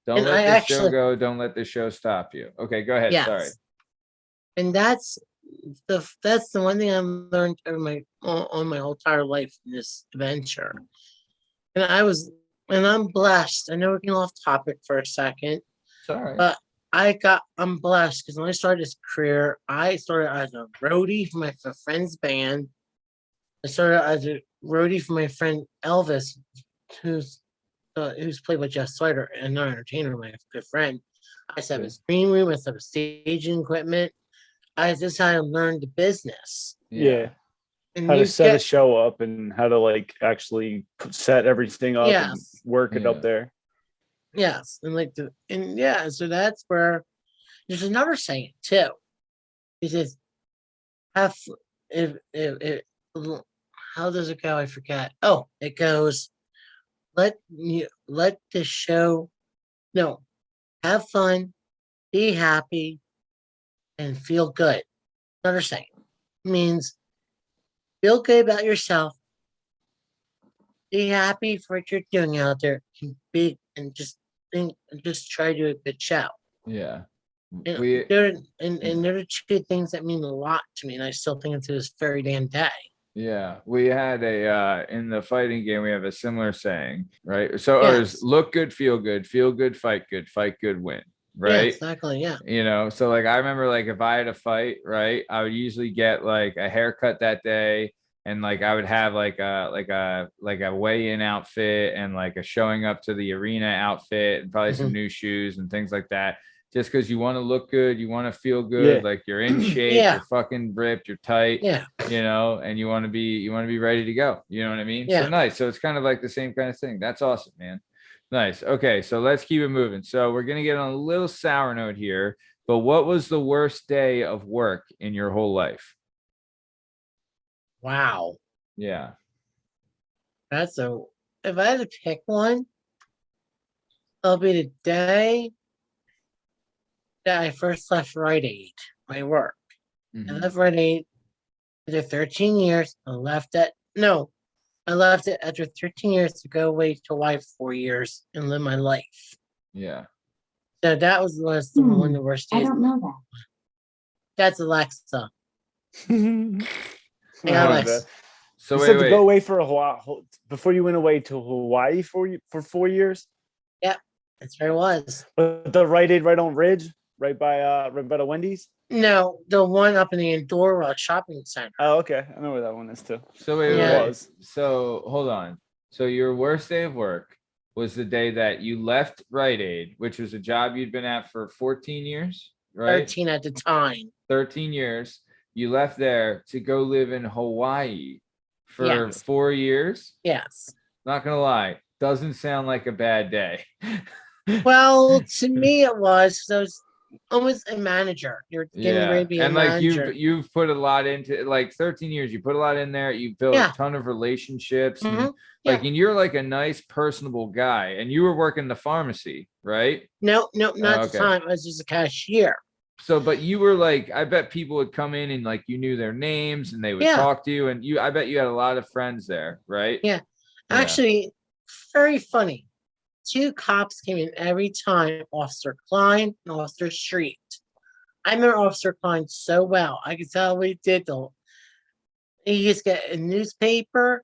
Don't and let I the show actually- go. Don't let the show stop you. Okay, go ahead. Yes. Sorry. And that's the one thing I've learned on my whole entire life in this adventure. And I'm blessed. I know we're getting off topic for a second, Sorry. but I'm blessed because when I started this career, I started as a roadie for my friend's band. I started as a roadie for my friend Elvis, who's played by Jeff Slider, and another entertainer, my good friend. I used to have his green room, I used to have his staging equipment. This is how I learned the business. Yeah. And How you to set a get- show up and how to like actually set everything up and Yes. work it Yeah. up there. Yes, so that's where there's another saying too. He says, "Have if how does it go? I forget. Oh, it goes, let the show, no, have fun, be happy, and feel good." Another saying means feel good about yourself, be happy for what you're doing out there, and just try to do a good show. Yeah. And We there are two things that mean a lot to me, and I still think to this very damn day. Yeah, we had a in the fighting game, we have a similar saying, right? So Yes. it's look good, feel good, fight good, win, Yeah, right? exactly. Yeah. You know, so like I remember like if I had a fight, right, I would usually get like a haircut that day, and like I would have like a weigh-in outfit and like a showing up to the arena outfit and probably some new shoes and things like that. Just because you want to look good, you want to feel good, Yeah. like you're in shape, Yeah. you're fucking ripped, you're tight, Yeah. you know, and you want to be ready to go. You know what I mean? Yeah. So nice. So it's kind of like the same kind of thing. That's awesome, man. Nice. Okay, so let's keep it moving. So we're gonna get on a little sour note here, but what was the worst day of work in your whole life? Wow. Yeah. If I had to pick one, it'll be the day that I first left Rite Aid, my work. I Mhm. left Rite Aid after 13 years. I left it after 13 years to go away to Hawaii for 4 years and live my life. Yeah. So that was one of the worst days. I don't know that. That's Alexa. I Yeah, love Alex. that. So You wait, said to go wait. away for a while before you went away to Hawaii for 4 years. That's where it was. But the Rite Aid right on Ridge, right by the Wendy's. No, the one up in the Endora shopping center. Oh, okay. I know where that one is too. So wait, Yeah. wait. So hold on. So your worst day of work was the day that you left Rite Aid, which was a job you'd been at for 14 years, right? 13 at the time. 13 years. You left there to go live in Hawaii for Yes. 4 years. Yes. Not gonna lie, doesn't sound like a bad day. Well, to me it was. So it's almost a manager. You're getting ready to be and a like manager. you've put a lot into like 13 years. You put a lot in there. You built Yeah. a ton of relationships. And, Mhm. like, and you're like a nice, personable guy. And you were working the pharmacy, right? No, not at okay. the time. I was just a cashier. So, but you were like, I bet people would come in and like you knew their names and they would Yeah. talk to you, and I bet you had a lot of friends there, right? Yeah. Yeah. Actually, very funny. 2 cops came in every time, Officer Klein and Officer Street. I remember Officer Klein so well. I could tell what he did though. He just get a newspaper,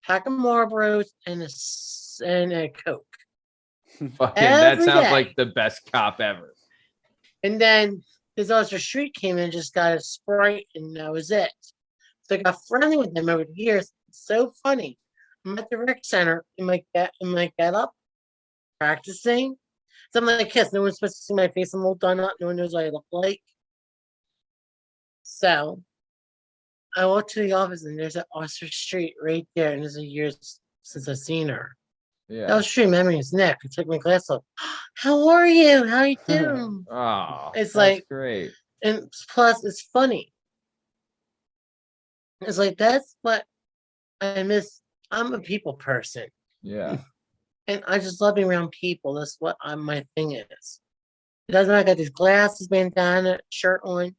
pack of Marlboros, and a Coke. Fucking, that Every sounds day. like the best cop ever. And then his Officer Street came in and just got a Sprite, and that was it. So I got friendly with him over the years. It's so funny. I'm at the rec center in my get up, practicing. Something like kiss. No one's supposed to see my face. I'm all done up. No one knows what I look like. So I walk to the office and there's an Officer Street right there, and there's a years since I've seen her. Yeah. That was true. Memory is Nick. I took my glass off. How are you? How you doing? Oh, It's that's like- great. And plus, it's funny. It's like that's what I miss. I'm a people person, Yeah. and I just love being around people. That's what my thing is. It doesn't matter. I got these glasses, bandana, shirt on.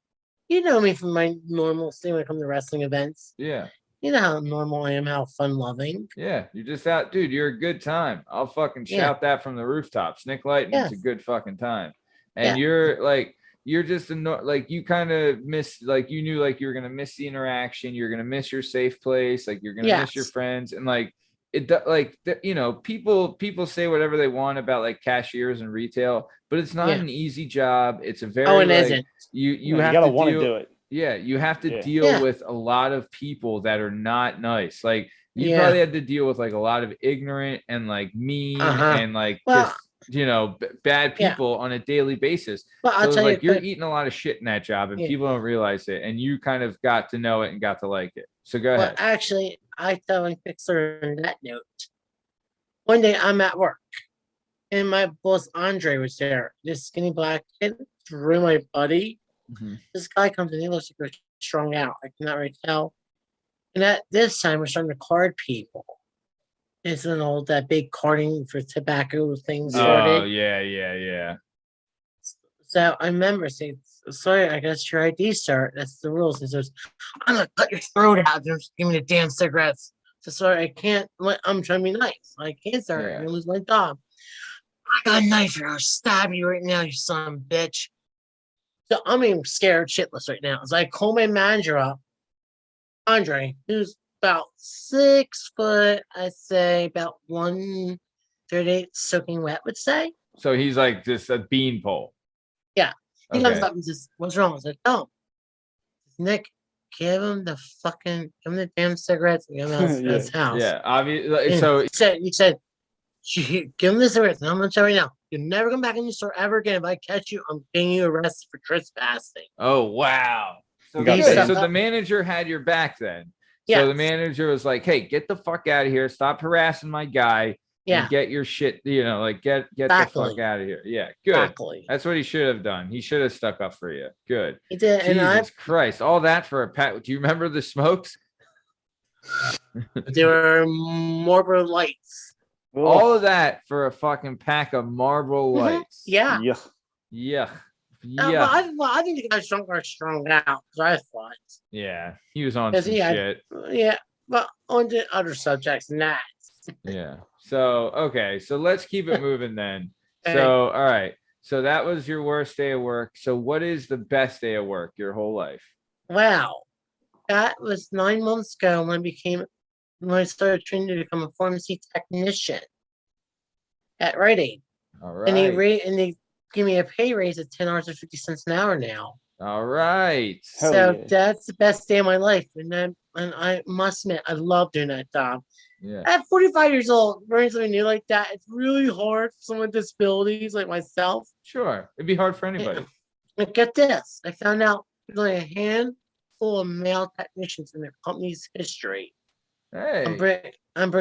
You know me from my normal thing when I come to wrestling events. Yeah. You know how normal I am, how fun loving. Yeah. You're just out, dude. You're a good time. I'll fucking Yeah. shout that from the rooftops. Nick Lightning's Yes. a good fucking time. And Yeah. you're like, you're just like you kind of miss, like you knew like you were gonna miss the interaction. You're gonna miss your safe place. Like you're gonna miss your Yes. friends, and like you know, people say whatever they want about like cashiers and retail, but it's not Yeah. an easy job. It's a very Oh, it like, isn't. you You have gotta to want to deal. do it. Yeah, you have to Yeah. deal Yeah. with a lot of people that are not nice. Like you Yeah. probably had to deal with like a lot of ignorant and like mean Uh-huh. and like Well, just bad yeah. people on a daily basis. But So I'll it's tell like you, you're eating a lot of shit in that job, and Yeah. people don't realize it, and you kind of got to know it and got to like it. So go well, ahead. actually, I tell my fixer on that note. One day I'm at work, and my boss Andre was there. This skinny black kid, really my buddy. Mhm. This guy comes in, he looks like we're strung out. I cannot really tell. And at this time, we're starting to card people. It's an old that big carding for tobacco thing Oh started. yeah. So I remember saying, "Sorry, I guess your ID, sir. That's the rules." He says, "I'm gonna cut your throat out. Just give me the damn cigarettes." So sorry, I can't. I'm trying to be nice. I can't, sir. Yeah. I'm gonna lose my job. I got a knife here. I'll stab you right now, you son of a bitch. So I'm even scared shitless right now. So I call my manager up, Andre, who's about 6 foot, I'd say about 138, soaking wet, would say. So he's like just a beanpole. Yeah. He comes Okay. up and says, "What's wrong?" I said, "Oh, Nick, give him the damn cigarettes and give him out of Yeah. his house." Yeah, obviously. And So he said, "Give him the cigarettes." And I'm gonna tell you right now, you'll never come back in the store ever again. If I catch you, I'm getting you arrested for trespassing. oh wow. So, You got good. banned. So the manager had your back then. So Yes. the manager was like, "Hey, get the fuck out of here! Stop harassing my guy. Yeah, And get your shit. You know, like get the Exactly. fuck out of here." Yeah, good. exactly. That's what he should have done. He should have stuck up for you. Good. He did, and Jesus Christ! All that for a pat. Do you remember the smokes? there were Marlboro lights. All of that for a fucking pack of Marlboro Mhm. Lights. Yeah. Yeah. Yeah. Well, Yeah. I think the guy strung out. So I thought, Yeah. He was on 'Cause some he had- shit. yeah. But on to other subjects than that. Yeah. So okay. So let's keep it moving then. Okay. So all right. So that was your worst day of work. So what is the best day of work your whole life? Wow, that was 9 months ago when I started training to become a pharmacy technician at Rite Aid, All and right. they give me a pay raise of $10.50 an hour now. All right. Hell So yeah. that's the best day of my life, and I must admit I love doing that job. Yeah. At 45 years old, learning something new like that, it's really hard for someone with disabilities like myself. Sure. It'd be hard for anybody. And get this, I found out there's only a handful of male technicians in the company's history. Hey, I'm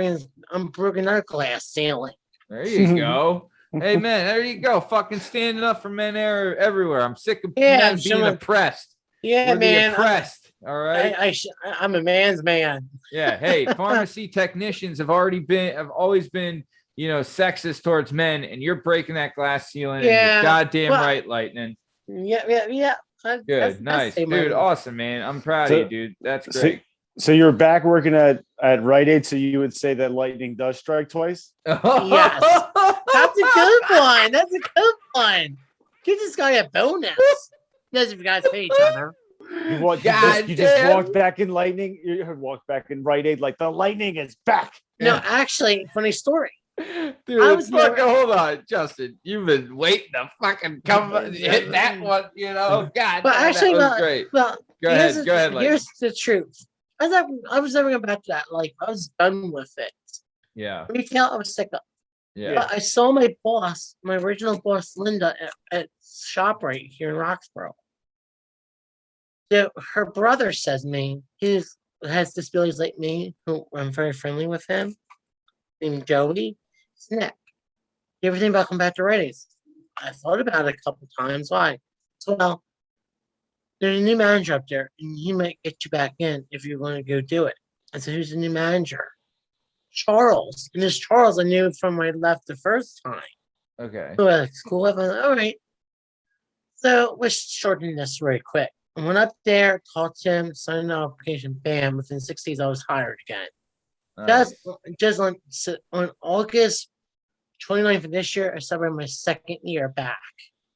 breaking our glass ceiling. there you go. Hey man, there you go. Fucking standing up for men everywhere. I'm sick of Yeah, men I'm being showing- oppressed. Yeah, We're the man. oppressed. All right. I'm a man's man. Yeah. Hey, pharmacy technicians have always been, sexist towards men, and you're breaking that glass ceiling. And Yeah, you're goddamn well, right, Lightning. Yeah. Good, nice, dude. Awesome, man. I'm proud of you, dude. That's great. So you're back working at Rite Aid, so you would say that lightning does strike twice? Yes. That's a good one. That's a good one. Give this guy a bonus. Because if you guys pay each other. You just walked back in lightning. You walked back in Rite Aid like the lightning is back. No, actually, funny story. Dude, hold on, Justin. You've been waiting to fucking hit that one, you know. God, but actually, that was great. Well, go ahead. Here's the truth. I was never going back to that life. I was done with it. Yeah. Retail, I was sick of. Yeah. But I saw my boss, my original boss, Linda, at ShopRite here in Roxboro. So her brother says to me, he has disabilities like me, who I'm very friendly with him, named Joey. Nick, you ever think about coming back to Rite Aid? I thought about it a couple times. Why? So, well, there's a new manager up there, and he might get you back in if you're going to go do it. I said, who's the new manager? Charles. And this Charles I knew from when I left the first time. Okay. So I was cool. I was like, all right. So we're shortening this very quick. I went up there, talked to him, signed an application, bam, within 6 days I was hired again. Nice. Just on August 29th of this year, I celebrated my second year back.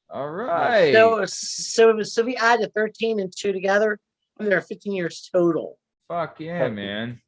All right. So we added 13 and 2 together, and there are 15 years total. Fuck yeah, man.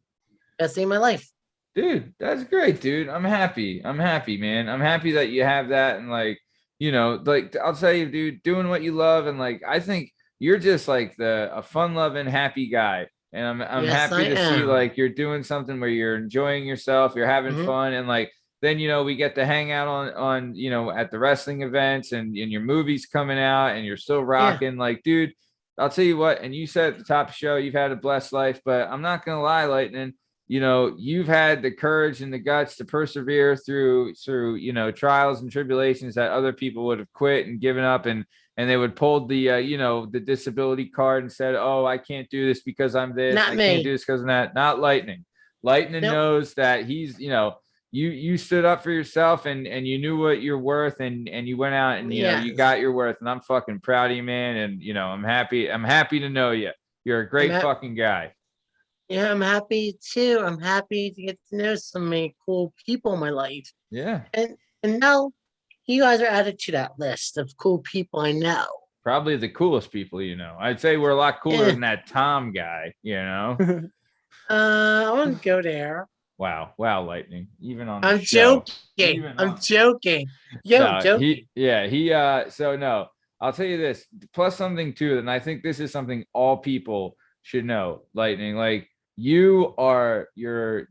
Best day of my life. Dude, that's great, dude. I'm happy, man. I'm happy that you have that, and like, you know, like I'll tell you, dude, doing what you love, and like I think you're just like a fun-loving, happy guy. And I'm Yes, happy to see like you're doing something where you're enjoying yourself, you're having fun, and like then you know we get to hang out on you know at the wrestling events and your movies coming out and you're still rocking. Like, dude, I'll tell you what, and you said at the top of the show you've had a blessed life, but I'm not gonna lie, Lightning, you know, you've had the courage and the guts to persevere through you know trials and tribulations that other people would have quit and given up, and they would pull the you know the disability card and said, oh, I can't do this because I'm this, Not I me. can't do this because I'm that. Not Lightning. Lightning knows that he's, you know, you stood up for yourself and you knew what you're worth, and you went out and you know you got your worth, and I'm fucking proud of you, man. And you know I'm happy to know you. You're a great fucking guy. Yeah, I'm happy too. I'm happy to get to know so many cool people in my life. Yeah. And now you guys are added to that list of cool people I know. Probably the coolest people, you know. I'd say we're a lot cooler than that Tom guy, you know. I want to go there. Wow, Lightning. Even on I'm joking. I'm joking. No, joking. So no, I'll tell you this. Plus something too, and I think this is something all people should know, Lightning. Like you're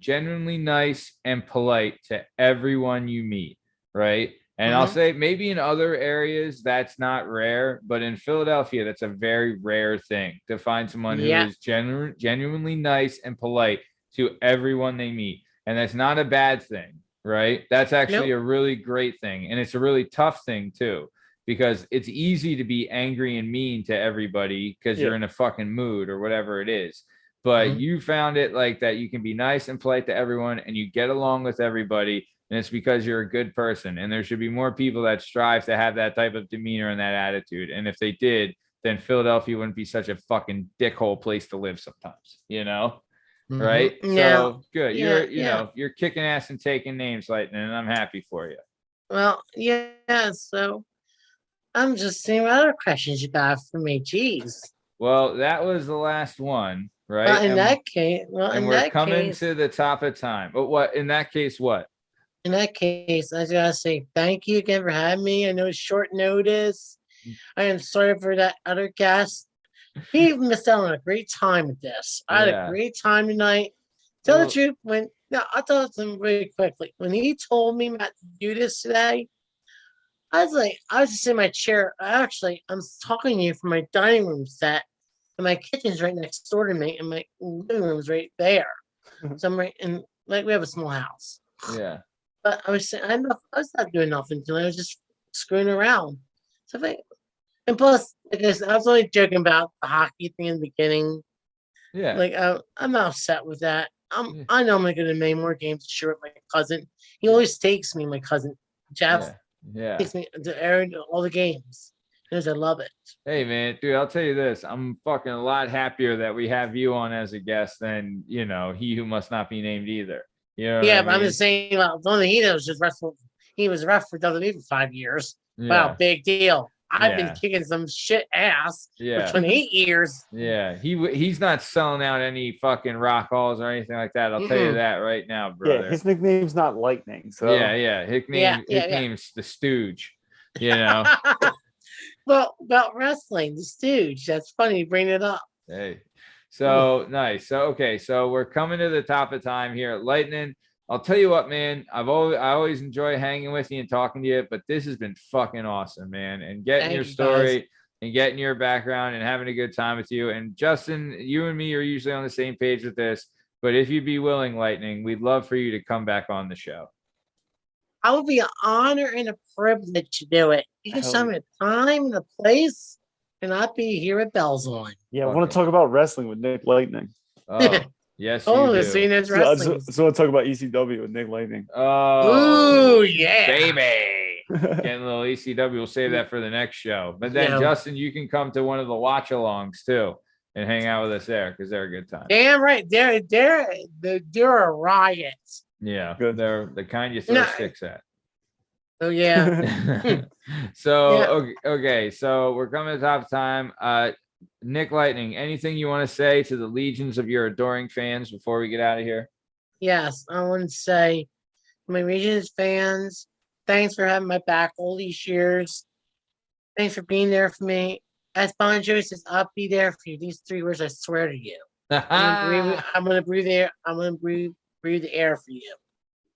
genuinely nice and polite to everyone you meet, right? And I'll say maybe in other areas that's not rare, but in Philadelphia, that's a very rare thing to find someone who is genuinely nice and polite to everyone they meet. And that's not a bad thing, right? That's actually a really great thing. And it's a really tough thing too, because it's easy to be angry and mean to everybody because you're in a fucking mood or whatever it is. But you found it like that you can be nice and polite to everyone and you get along with everybody. And it's because you're a good person. And there should be more people that strive to have that type of demeanor and that attitude. And if they did, then Philadelphia wouldn't be such a fucking dickhole place to live sometimes, you know? Right? So good. You're, you know, you're kicking ass and taking names, Lightning, and I'm happy for you. Well, so I'm just seeing what other questions you got for me. Jeez. Well, that was the last one, right? Well, we're coming to the top of time. But what in that case, what? In that case, I just gotta say thank you again for having me. I know it's short notice. I am sorry for that other guest. He missed out on a great time with this. I had a great time tonight. Tell the truth, I'll tell them really quickly. When he told me not to do this today, I was just in my chair. I'm talking to you from my dining room set, and my kitchen's right next door to me, and my living room's right there. So I'm right in, like, we have a small house. Yeah. But I was saying, I was not doing nothing tonight. I was just screwing around. So and plus, I was only joking about the hockey thing in the beginning. Yeah. Like, I'm not upset with that. I know I'm going to many more games to share with my cousin. He always takes me, my cousin Jeff. Yeah. Takes me to all the games. because I love it. Hey man, dude, I'll tell you this. I'm fucking a lot happier that we have you on as a guest than, he who must not be named either. You know what Yeah, I but I'm mean? just saying, well, the only he knows is wrestling. He was a ref for WWE for 5 years. Yeah. Wow, big deal. I've been Yeah. kicking some shit ass Yeah. for 28 years. Yeah, he's not selling out any fucking rock halls or anything like that. I'll tell you that right now, brother. Yeah, his nickname's not Lightning. So Yeah. His name's the Stooge. Well, about wrestling, the Stooge. That's funny you bring it up. Hey, so nice. So okay, so we're coming to the top of time here at Lightning. I'll tell you what, man. I always enjoy hanging with you and talking to you, but this has been fucking awesome, man. And getting your story and getting your background and having a good time with you. And Justin, you and me are usually on the same page with this, but if you'd be willing, Lightning, we'd love for you to come back on the show. I would be an honor and a privilege to do it. You can tell me the time and the place, and I'll be here at Bell's on. Yeah, I want to talk about wrestling with Nick Lightning. Oh, yes, oh, you the do. scene is wrestling. So I want to talk about ECW with Nick Lightning. Oh, ooh, yeah, baby. Getting a little ECW. We'll save that for the next show. But then, Justin, you can come to one of the watch-alongs too and hang out with us there because they're a good time. Damn right. They're a riot. Yeah, Good. they're the kind you throw sticks at. Oh yeah. So okay, so we're coming to the top of time. Nick Lightning, anything you want to say to the legions of your adoring fans before we get out of here? Yes, I want to say, my Regions fans, thanks for having my back all these years. Thanks for being there for me. As Bon Jovi says, I'll be there for you. These 3 words, I swear to you. I'm gonna breathe air. I'm gonna breathe the air for you.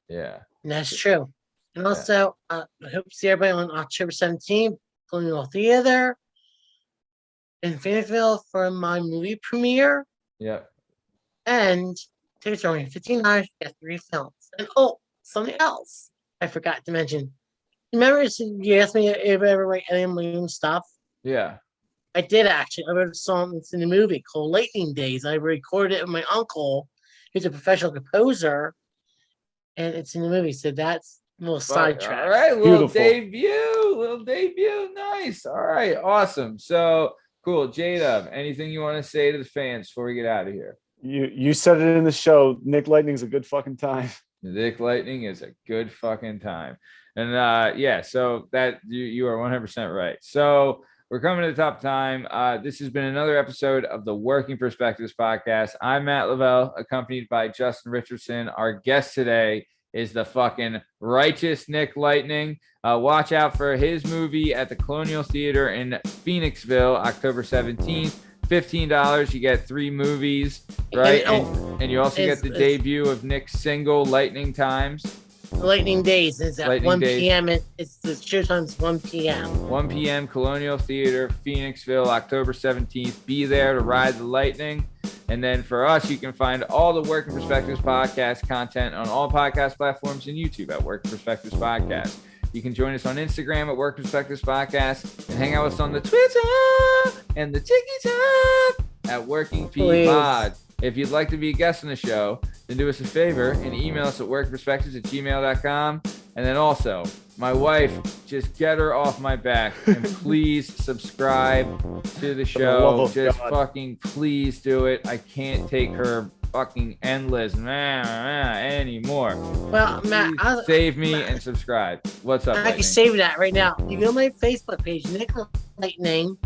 Yeah, and that's true. And also, I hope to see everybody on October 17th, Colonial Theater in Phoenixville for my movie premiere. Yeah. And tickets are only $15 to get 3 films. And something else I forgot to mention. Remember, you asked me if I ever write any of my own stuff? Yeah. I did actually. I wrote a song that's in the movie called Lightning Days. I recorded it with my uncle, who's a professional composer, and it's in the movie. So that's a little sidetrack. All right, little debut. Nice. All right, awesome. So cool. J-Dub, anything you want to say to the fans before we get out of here? You said it in the show. Nick Lightning's a good fucking time. Nick Lightning is a good fucking time. And so that you are 100% right. So we're coming to the top time. This has been another episode of the Working Perspectives podcast. I'm Matt Lavelle, accompanied by Justin Richardson. Our guest today is the fucking righteous Nick Lightning. Watch out for his movie at the Colonial Theater in Phoenixville, October 17th. $15, you get 3 movies, right? And you also get the debut of Nick's single, Lightning Times. Lightning Days is at 1 p.m. It's the showtime's 1 p.m. 1 p.m. Colonial Theater, Phoenixville, October 17th. Be there to ride the lightning. And then for us, you can find all the Working Perspectives podcast content on all podcast platforms and YouTube at Working Perspectives Podcast. You can join us on Instagram at Working Perspectives Podcast and hang out with us on the Twitter and the TikTok at Working P Pod. If you'd like to be a guest on the show, then do us a favor and email us at workperspectives@gmail.com. And then also, my wife, just get her off my back and please subscribe to the show. Just fucking please do it. I can't take her fucking endless anymore. Well, Matt, save me and subscribe. What's up? I can save that right now. You go to my Facebook page, Nick Lightning,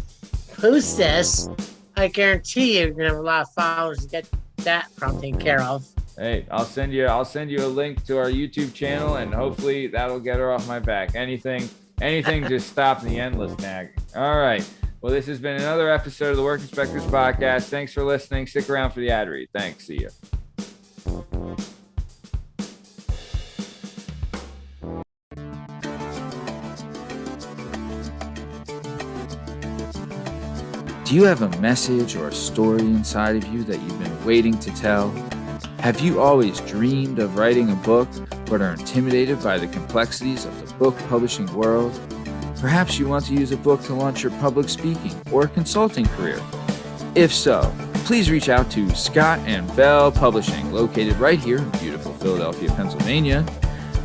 post this. I guarantee you're gonna have a lot of followers to get that problem taken care of. Hey, I'll send you a link to our YouTube channel, and hopefully that'll get her off my back. Anything just stop the endless nagging. All right. Well, this has been another episode of the Working Perspectives podcast. Thanks for listening. Stick around for the ad read. Thanks. See you. Do you have a message or a story inside of you that you've been waiting to tell? Have you always dreamed of writing a book, but are intimidated by the complexities of the book publishing world? Perhaps you want to use a book to launch your public speaking or consulting career. If so, please reach out to Scott and Bell Publishing, located right here in beautiful Philadelphia, Pennsylvania.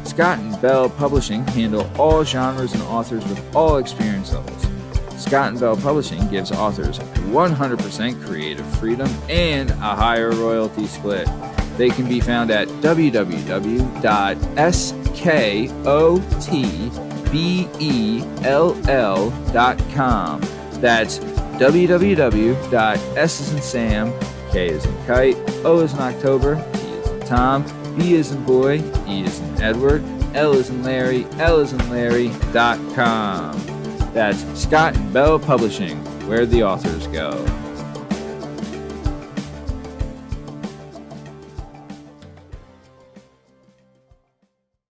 Scott and Bell Publishing handle all genres and authors with all experience levels. Scott and Bell Publishing gives authors 100% creative freedom and a higher royalty split. They can be found at www.skotbell.com. That's www.s as in Sam, K as in Kite, O as in October, T as in Tom, B as in Boy, E as in Edward, L as in Larry, L as in Larry.com. That's Scott and Bell Publishing, where the authors go.